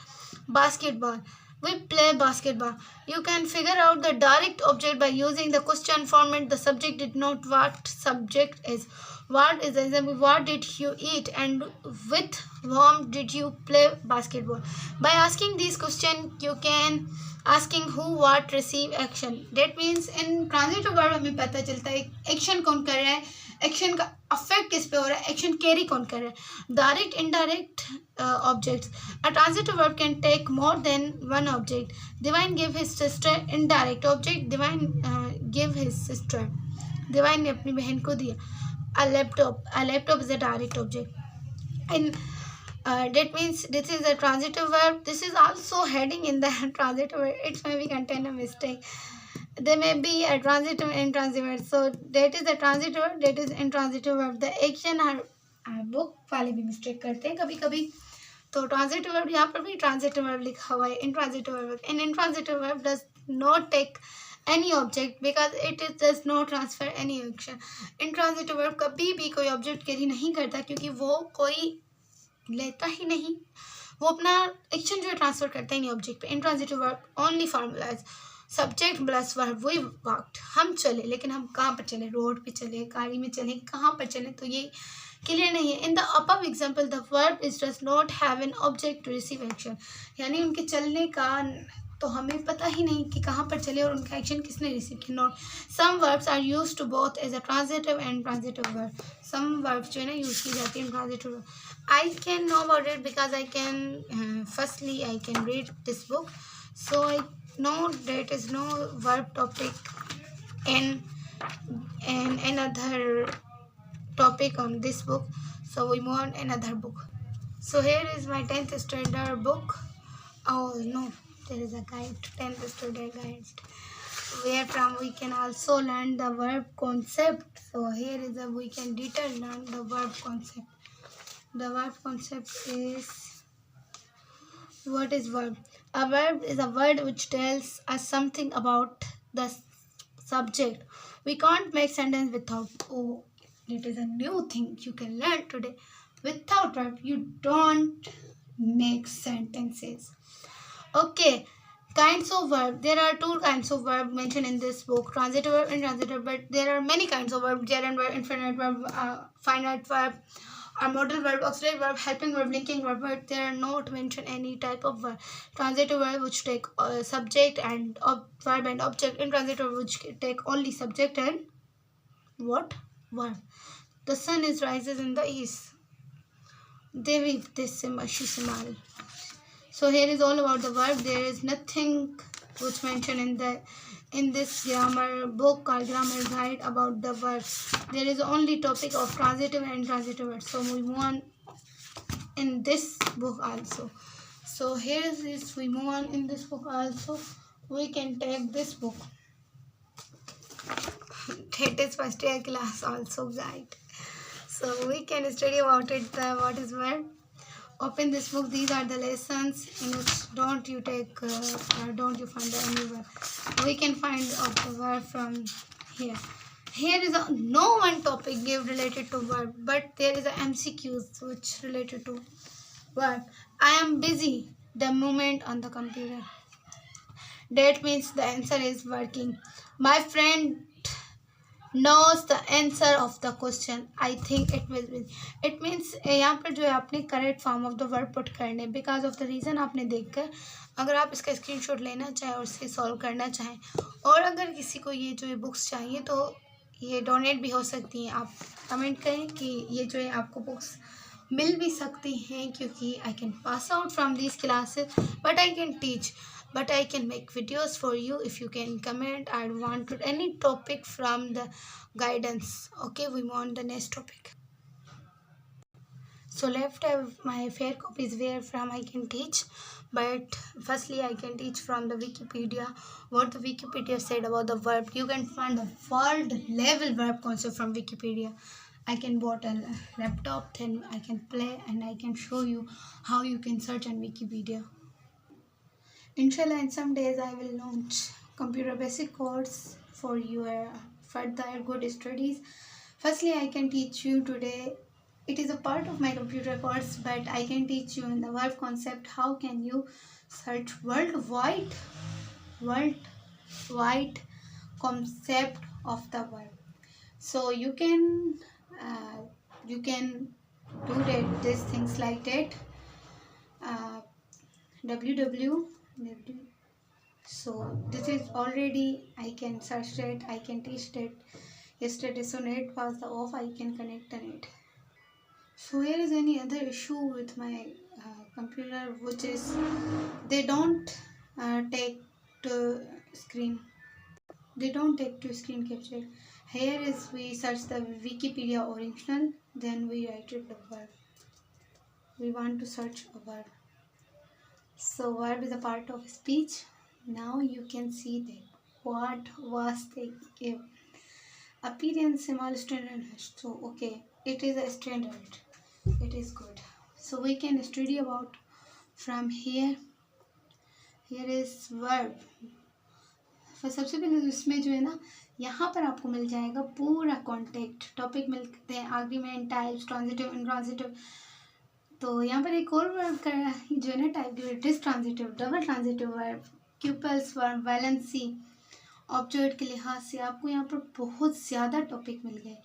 Basketball. We play basketball. You can figure out the direct object by using the question format. The subject did not what subject is. What is the example? What did you eat and with whom did you play basketball? By asking these questions, you can asking who, what, receive, action. That means in transitive verb हमें पता चलता है action कौन कर रहा है, action का effect किस पे हो रहा है, action carry कौन कर रहा है. Direct, indirect objects. A transitive verb can take more than one object. Divine gave his sister indirect object. Divine give his sister. Divine ने अपनी बहन को दिया. A laptop. A laptop is a direct object. And that means this is a transitive verb. This is also heading in the transitive verb. It may be contain a mistake. There may be a transitive and intransitive verb. So that is a transitive verb. That is intransitive verb. The action are book वाले भी mistake करते हैं कभी कभी. तो transitive verb यहाँ पर भी transitive verb लिखा हुआ है. Intransitive verb. And intransitive verb does not take any object because it is does not transfer any action. Intransitive verb कभी भी कोई object carry नहीं करता क्योंकि वो कोई लेता ही नहीं, वो अपना एक्शन जो है ट्रांसफर करता ही नहीं ऑब्जेक्ट पे. Intransitive verb only formulize subject plus verb. वही वक्त हम चले, लेकिन हम कहाँ पर चले? रोड पे चले, गाड़ी में चले, कहाँ पर चले? तो ये क्लियर नहीं है. In the above example the verb is does not have an object to receive action. यानी उनके चलने का तो हमें पता ही नहीं कि कहाँ पर चले और उनका एक्शन किसने रिसीव किया. Note some verbs are use to both as a transitive and transitive verb. Some verbs जो है ना यूज की जाती है transitive verb. I can know about it because I can firstly I can read this book, so I know that is no verb topic in another topic on this book. So we move on another book. So here is my 10th standard book. Oh no, there is a guide, 10th standard guide, where from we can also learn the verb concept. So here is a we can detail learn the verb concept. The verb concept is, what is verb? A verb is a word which tells us something about the subject. We can't make sentence without. Oh, it is a new thing you can learn today. Without verb, you don't make sentences. Okay. Kinds of verb. There are two kinds of verb mentioned in this book: transitive verb and intransitive. But there are many kinds of verb: gerund verb, infinite verb, finite verb, A modal verb, auxiliary verb, helping verb, linking verb, but they are not to mention any type of verb. Transitive verb which take subject and verb and object. Intransitive which take only subject and what? Verb. The sun is rises in the east. Devi Shimal. So here is all about the verb. There is nothing which mentioned in this grammar book or grammar guide about the verbs. There is only topic of transitive and intransitive verbs. So we move on in this book also. So here is we move on in this book also. We can take this book. It is first year class also guide. So we can study about it. What is verb? Open this book. These are the lessons in which don't you find any verb. We can find the verb from here. Here is no one topic give related to verb, but there is a MCQs which related to verb. I am busy the moment on the computer. That means the answer is working. My friend knows the answer of the question. I think it will be. It means यहाँ पर जो है आपने correct form of the verb put करने because of the reason आपने देखकर अगर आप इसका screenshot लेना चाहें और इसे solve करना चाहें और अगर किसी को ये जो है books चाहिए तो ये donate भी हो सकती हैं. आप comment करें कि ये जो है आपको books मिल भी सकती हैं क्योंकि I can pass out from these classes but I can teach. But I can make videos for you if you can comment. I want any topic from the guidance. Okay, we want the next topic. So left I have my fair copies where from I can teach. But firstly I can teach from the Wikipedia. What the Wikipedia said about the verb. You can find the world level verb concept from Wikipedia. I can bought a laptop, then I can play and I can show you how you can search on Wikipedia. Inshallah, in some days I will launch computer basic course for your further good studies. Firstly, I can teach you today. It is a part of my computer course, but I can teach you in the verb concept. How can you search worldwide concept of the verb? So you can do that these things like that. So this is already I can search that, I can teach that. Yesterday so net was the off, I can connect the net. So here is any other issue with my computer which is they don't take to screen capture. Here is we search the Wikipedia original, then we write it the verb. We want to search a verb. So verb is a part of speech. Now you can see that what was the appearance small standard. So okay, it is a standard. It is good. So we can study about from here. Here is verb. सबसे पहले इसमें जो है ना यहाँ पर आपको मिल जाएगा पूरा कॉन्टेक्ट टॉपिक मिलते हैं आर्ग्यूमेंट टाइप्स ट्रांजिटिव इंट्रांजिटिव. तो यहाँ पर एक और वर्ब का जो है ना type ditransitive double transitive verb copulas verb valency object के लिहाज से आपको यहाँ पर बहुत ज़्यादा टॉपिक मिल गए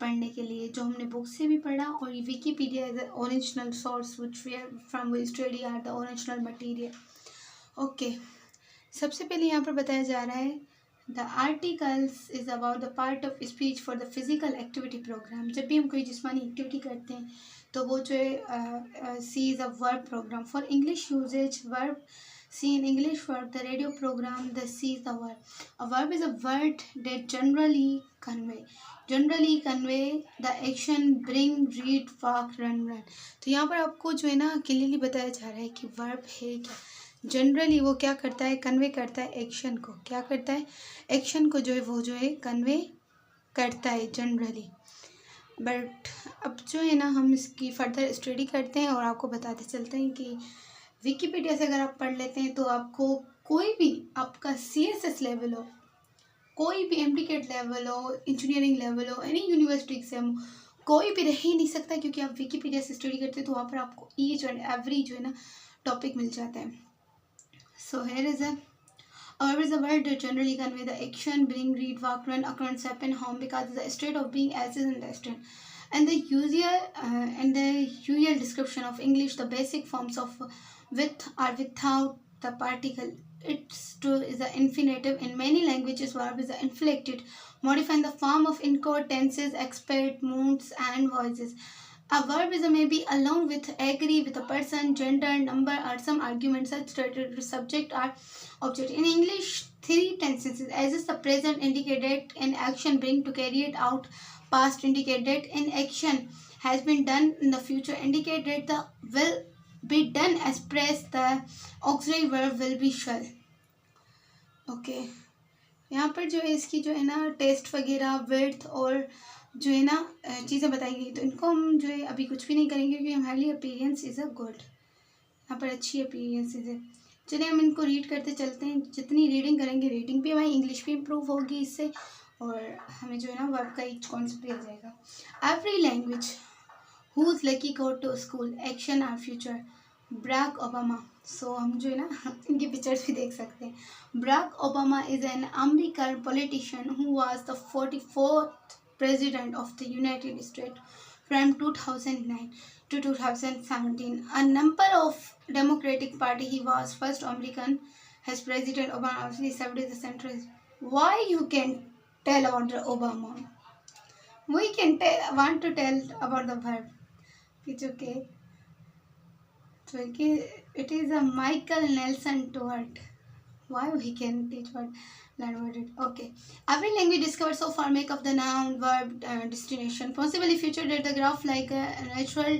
पढ़ने के लिए जो हमने बुक से भी पढ़ा और Wikipedia is the original source which we are from we study are the original material. Okay, सबसे पहले यहाँ पर बताया जा रहा है the articles is about the part of speech for the physical activity program. जब भी हम कोई जिस्मानी एक्टिविटी करते हैं तो वो जो है see is a verb program for English usages verb see in English verb the radio program the see is the verb. A verb is a word that generally convey the action bring read walk run. तो यहाँ पर आपको जो है ना clearly बताया जा रहा है कि वर्ब है क्या. जनरली वो क्या करता है कन्वे करता है एक्शन को. क्या करता है एक्शन को जो है वो जो है कन्वे करता है जनरली. बट अब जो है ना हम इसकी फर्दर स्टडी करते हैं और आपको बताते चलते हैं कि विकीपीडिया से अगर आप पढ़ लेते हैं तो आपको कोई भी आपका CSS लेवल हो कोई भी एमडीकेट लेवल हो इंजीनियरिंग लेवल हो एनी यूनिवर्सिटी एग्जाम कोई भी रह ही नहीं सकता क्योंकि आप विकीपीडिया से स्टडी करते हैं तो वहाँ पर आपको ईच एंड एवरी जो है ना टॉपिक मिल जाता है. So here is a verb is a word that generally convey the action, bring, read, walk, run, occurrence, happen, harm because the state of being as is understand. and the usual description of English, the basic forms of with or without the particle. It's true is the infinitive. In many languages, verb is inflected, modifying the form of inchoate tenses, expect, moods, and voices. A verb is a maybe along with agree with a person, gender, number, or some argument such that it is subject or object. In English, three tenses as is the present indicated in action bring to carry it out, past indicated in action has been done, in the future indicated the will be done express, the auxiliary verb will be shall. Okay यहाँ पर जो है इसकी जो है ना test वगैरह width और जो है ना चीज़ें बताई गई, तो इनको हम जो है अभी कुछ भी नहीं करेंगे क्योंकि हमारे लिए अपीयरेंस इज़ अ गुड, यहाँ पर अच्छी अपीयरेंस इज़ है। चलिए हम इनको रीड करते चलते हैं। जितनी रीडिंग करेंगे रेटिंग भी हमारी इंग्लिश भी इम्प्रूव होगी इससे, और हमें जो है ना वर्ब का एक कॉन्सेप्ट आ जाएगा। Every language whose lucky go to school, action are future, Barack Obama. So हम जो है ना इनकी पिक्चर्स भी देख सकते हैं। Barack Obama is an American politician who was the 44th president of the United States from 2009 to 2017. A member of Democratic Party, he was first American as President Obama actually served as the central. Why you can tell about the Obama? We can want to tell about the verb. It's okay. So it is a Michael Nelson Toward. Why we can teach what learn about it. Okay. Every language discovered so far make up the noun, verb, destination. Possibly future that the graph like a natural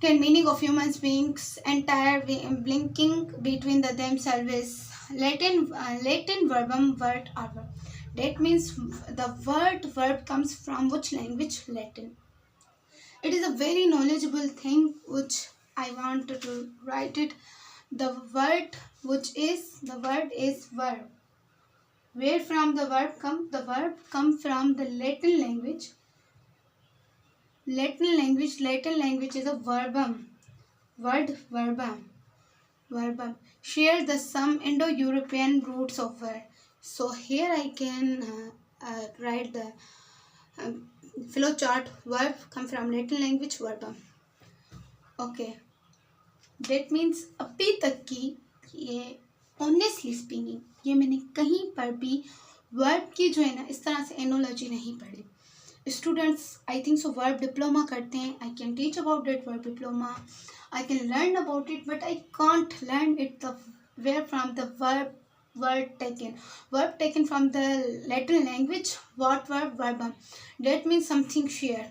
can meaning of humans beings entire blinking between the themselves. Latin verbum word or verb. That means the word verb comes from which language? Latin. It is a very knowledgeable thing which I want to write it. The word is verb. Where from the verb come? The verb come from the Latin language. Latin language is a verbum. Word verbum. Share the some Indo-European roots of verb. So here I can write the flow chart. Verb come from Latin language verbum. Okay. That means अभी तक की ये honestly speaking ये मैंने कहीं पर भी verb की जो है ना इस तरह से एनोलॉजी नहीं पढ़ी। Students I think so verb diploma करते हैं। I can teach about that verb diploma, I can learn about it, but I can't learn it the where from the verb taken from the Latin language. What verb? Verbum. That means something share.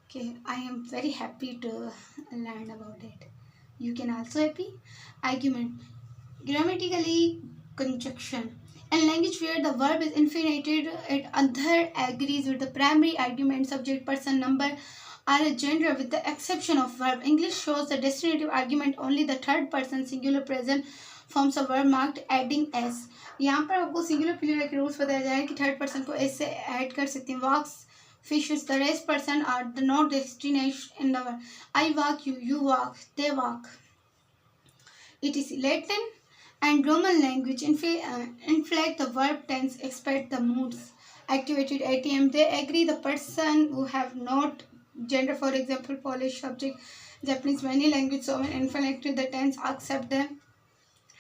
Okay, I am very happy to learn about it. You can also happy. Argument. Grammatically, conjunction. In language where the verb is infinited, it other agrees with the primary argument, subject, person, number, or a gender with the exception of verb. English shows the descriptive argument only the third person singular present forms of verb marked adding s. यहाँ पर आपको singular plural के rules बताया जाए कि third person को S से add कर सकते हैं। वॉक्स fishes, the rest person are the not destination in the world. I walk, you walk, they walk. It is Latin and Roman language. Inflect the verb tense, expect the moods. Activated ATM, they agree the person who have not gender, for example, Polish subject, Japanese, many language, so when inflected the tense, accept them.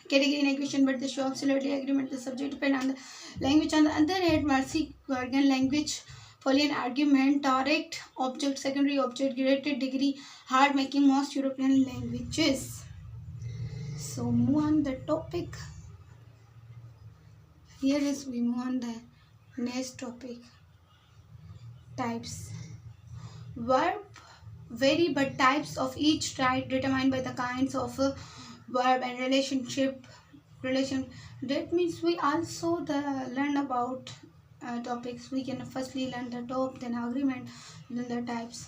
Category negation, but they show absolutely agreement. The subject depend on the language. On the other hand, Marcy Gorgon language. Boolean argument, direct object, secondary object, graded degree, hard making most European languages. So move on the topic. Here is we move on the next topic. Types. Verb vary, but types of each type determined by the kinds of verb and relationship. That means we also learn about topics. We can firstly learn the top, then agreement, then the types.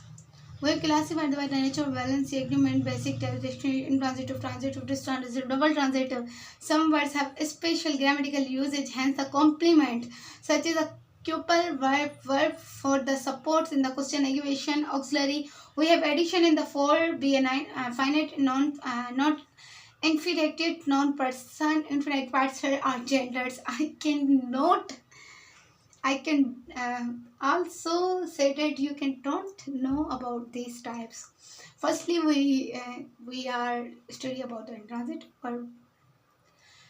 We are classified by the nature of valency, agreement, basic types, intransitive, transitive, distransitive, double transitive. Some words have a special grammatical usage, hence the complement, such as a tuple, verb for the supports in the question, negation, auxiliary. We have addition in the four, be a finite, not infinitive, non-person, infinite parts are genders. I cannot I can also say that you can don't know about these types. Firstly, we are study about the intransitive verb.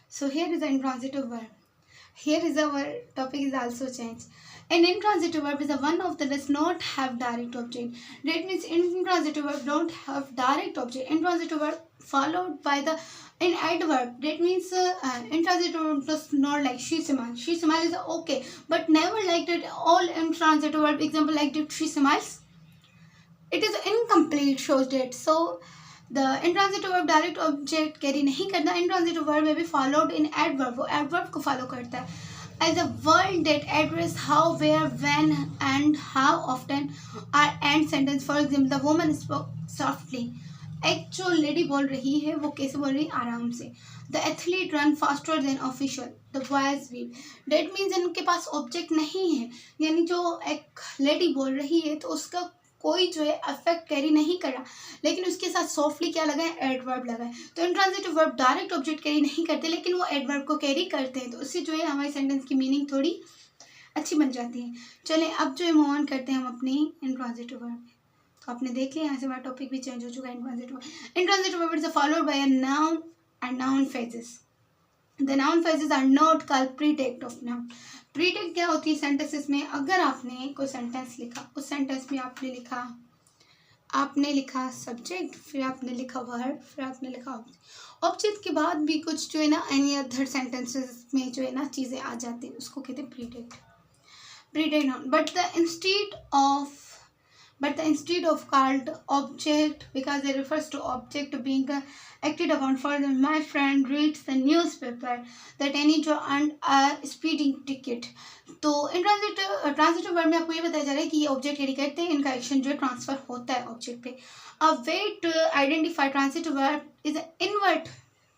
So here is the intransitive verb. Here is our topic is also changed. An intransitive verb is a one of that does not have direct object. That means intransitive verb don't have direct object. Intransitive verb followed by the an adverb. That means intransitive verb does not like she smiles. She smiles is okay, but never like that all intransitive verb. Example like that she smiles. It is incomplete shows that. So the intransitive verb direct object carry नहीं करता. Intransitive verb may be followed in adverb. वो adverb को follow करता है. As a word that address how, where, when, and how often are end sentence. For example, the woman spoke softly. एक जो lady बोल रही है वो कैसे बोल रही है? आराम से. The athlete run faster than official. The boys weep. That means इनके पास ऑब्जेक्ट नहीं है. यानी जो एक लेडी बोल रही है तो उसका कोई जो है अफेक्ट कैरी नहीं कर रहा, लेकिन उसके साथ सॉफ्टली क्या लगा है? एडवर्ब लगा है. तो intransitive verb direct object carry नहीं करते, लेकिन वो एडवर्ब को कैरी करते हैं. तो उससे जो है हमारी सेंटेंस की मीनिंग थोड़ी अच्छी बन जाती है. चलें अब जो है मूव ऑन करते हैं हम अपनी इंट्रांजिटिव वर्ब. तो आपने देख लिया यहाँ से हमारा टॉपिक भी चेंज हो चुका है. Intransitive verb is followed by a noun and noun phrases. The noun phrases are not called predicate of noun. Predicate क्या होती है सेंटेंसेस में? अगर आपने कोई सेंटेंस लिखा, उस सेंटेंस में आपने लिखा सब्जेक्ट, फिर आपने लिखा वर्ब, फिर आपने लिखा ऑब्जेक्ट. ऑब्जेक्ट के बाद भी कुछ जो है ना एनी अदर सेंटेंसेस में जो है ना चीज़ें आ जाती हैं, उसको कहते हैं प्रीटेक्ट noun. But the instead of called object because it refers to object being acted upon. For example, my friend reads the newspaper that any जो earned a speeding ticket. तो ट्रांजिटिव वर्ब में आपको ये बताया जा रहा है कि ये ऑब्जेक्ट कैरी करते हैं, इनका एक्शन जो है ट्रांसफर होता है ऑब्जेक्ट पे. A way to identify transitive verb is invert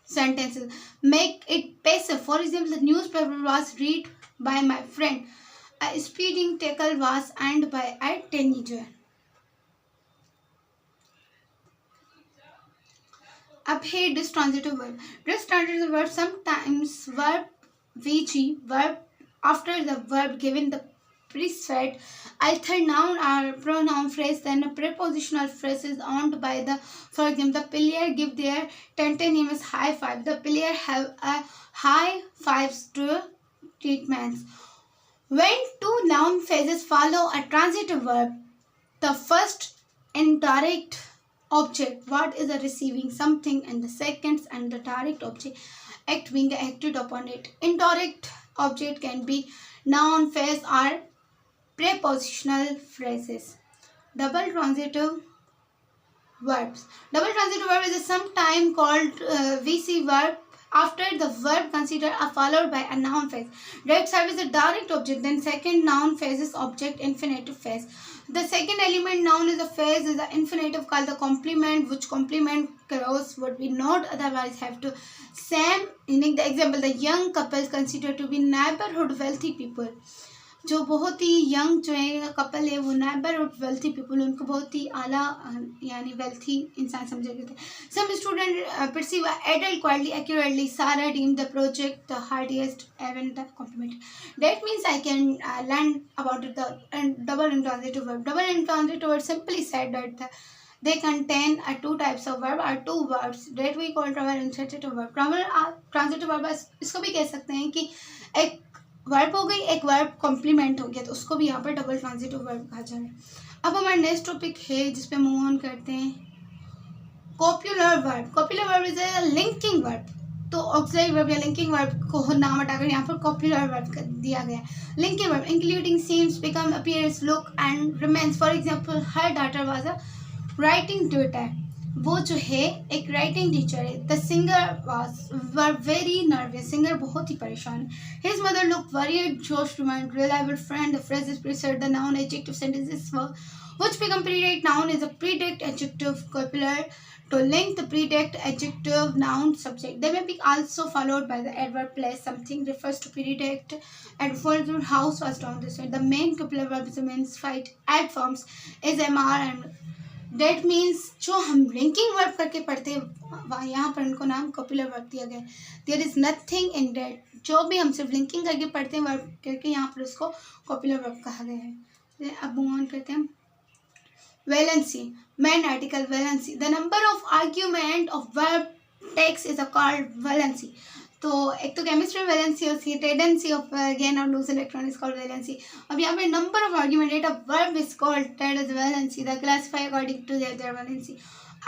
sentences. Make it passive. For example, the newspaper was read by my friend. A speeding ticket was earned by a teenager. अब है ditransitive verb. Ditransitive verb sometimes verb verb after the verb given the preceded either noun or pronoun phrase, then a prepositional phrase is owned by the. For example, the player give their tentative is high five. The player have a high fives to treatments. When two noun phrases follow a transitive verb, the first indirect object what is a receiving something and the second and the direct object act being acted upon it. Indirect object can be noun phrase or prepositional phrases. Double transitive verbs. Double transitive verb is sometimes called VC verb after the verb considered are followed by a noun phrase. Direct verb is a direct object, then second noun phrase is object infinitive phrase. The second element noun is a phrase is the infinitive called the complement, which complement clause would be not otherwise have to same meaning. The example, the young couple considered to be neighborhood wealthy people. जो बहुत ही young जो है couple है वो neighborhood wealthy people, उनको बहुत ही आला यानी wealthy इंसान समझे गए थे. Some student perceive adult quality accurately. Sarah deemed the project the hardest even the compliment. That means I can learn about it, the double intransitive verb. Double intransitive verb simply said that they contain two types of verb or two verbs that we call double intransitive verb. Double transitive verb इसको भी कह सकते हैं कि एक verb हो गई, एक वर्ब कॉम्प्लीमेंट हो गया, तो उसको भी यहाँ पर डबल ट्रांजिटिव वर्ब कहा जा रहा है. अब हमारा नेक्स्ट टॉपिक है जिस पे मूव ऑन करते हैं, copular verb. Copular verb is a linking verb. तो ऑक्सिलरी वर्ब या लिंकिंग वर्ब को नाम हटाकर यहाँ पर कॉपुलर वर्ब दिया गया है. Linking verb including seems, become, appears, look and remains. For example, her daughter was a writing tutor. वो जो है एक राइटिंग टीचर है. The singer were very nervous. Singer बहुत ही परेशान है. His mother look worried. Josh remind reliable friend. The phrase is precede. The noun adjective sentences which become predicate noun is a predicate adjective copular to link the predicate adjective noun subject. They may be also followed by the adverb place. Something refers to predicate and for example, house was down this way. The main copular verbs means fight add forms is mr and that means जो हम linking verb करके पढ़ते हैं, यहाँ पर उनको नाम कॉपुलर verb दिया गया है. There is nothing in that. जो भी हम सिर्फ लिंकिंग करके पढ़ते हैं वर्ब करके, यहाँ पर उसको कॉपुलर वर्ब कहा गया है. अब मूव ऑन करते हैं. Valency, main article valency. The number of argument of verb text is called valency. तो एक तो केमिस्ट्री में वैलेंसी होती है, टेंडेंसी ऑफ गेन और lose electron is called valency. अब यहाँ पे number of argument at a verb is called that is valency. The classify according to their valency.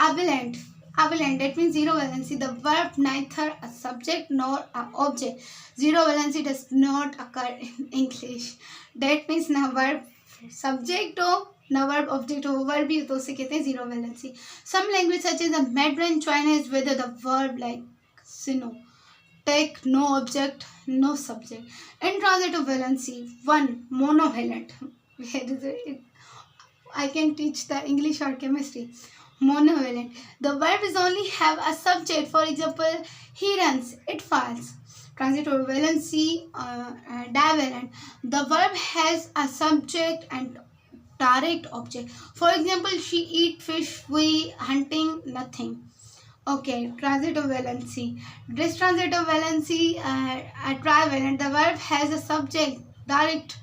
Abelent, abelent, that means zero valency. The verb neither a subject nor a object. Zero valency does not occur in English. That means ना verb subject हो ना verb object हो, verb भी तो उसे कहते हैं zero valency. Some language such as the Mandarin Chinese whether the verb like sino, take, no object, no subject. Intransitive valency, one, monovalent. I can teach the English or chemistry. Monovalent. The verb is only have a subject. For example, he runs, it falls. Transitive valency, divalent. The verb has a subject and direct object. For example, she eat fish, we hunting, nothing. Okay, transitive valency. Distransitive valency, trivalent. The verb has a subject, direct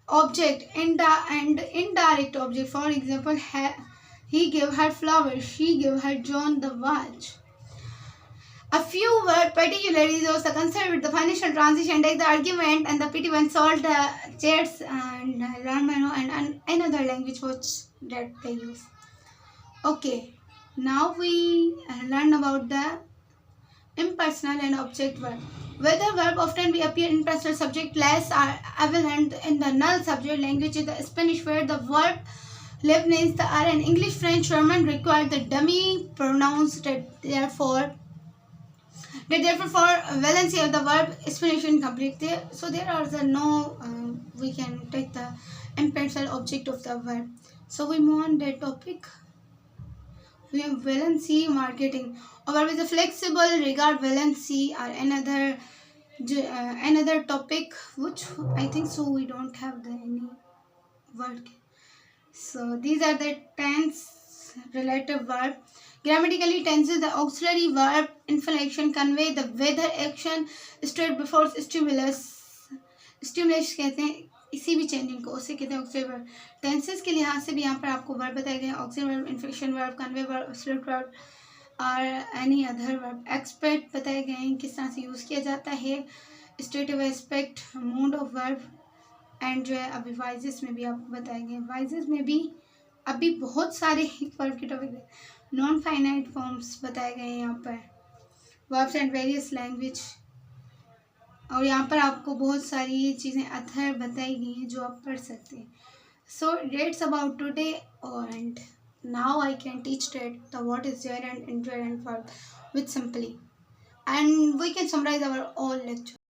object, and indirect object. For example, he gave her flowers, she gave her John the watch. A few word particularities also consider with the financial transition, take the argument and the PT1 solve the chairs and learn and another language which that they use. Okay, now we learn about the impersonal and object verb. Whether verb often we appear in personal subject less are evident in the null subject language in the Spanish where the verb Leibniz, the R, and English, French, German require the dummy pronouns that therefore for valency of the verb explanation complete. So there are the no we can take the impersonal object of the verb. So we move on that topic. We have valency marketing. A verb is a flexible regard valency or another topic which I think so we don't have the any word. So these are the tense relative verb. Grammatically, tenses the auxiliary verb inflection convey the whether action straight before stimulus. Stimulus कहते हैं इसी भी changing को, उसे कहते हैं auxiliary verb. Tenses के लिहाज से भी यहाँ पर आपको वर्ब बताए गए हैं. auxiliary verb, inflection verb, convey verb, absolute verb और any other verb. Expect बताए गए हैं किस तरह से यूज़ किया जाता है. Stative aspect, mood of verb and जो है अभी वाइजेस में भी आपको बताए गए. वाइजेस में भी अभी बहुत सारे वर्ब के टॉपिक. नॉन फाइनाइट फॉर्म्स बताए गए हैं यहाँ पर. Verbs and various language. और यहाँ पर आपको बहुत सारी चीज़ें अथर बताई गई हैं जो आप पढ़ सकते हैं. So that's about today and now I can teach that the what is there and enjoy and verb with simply and we can summarise our all lecture.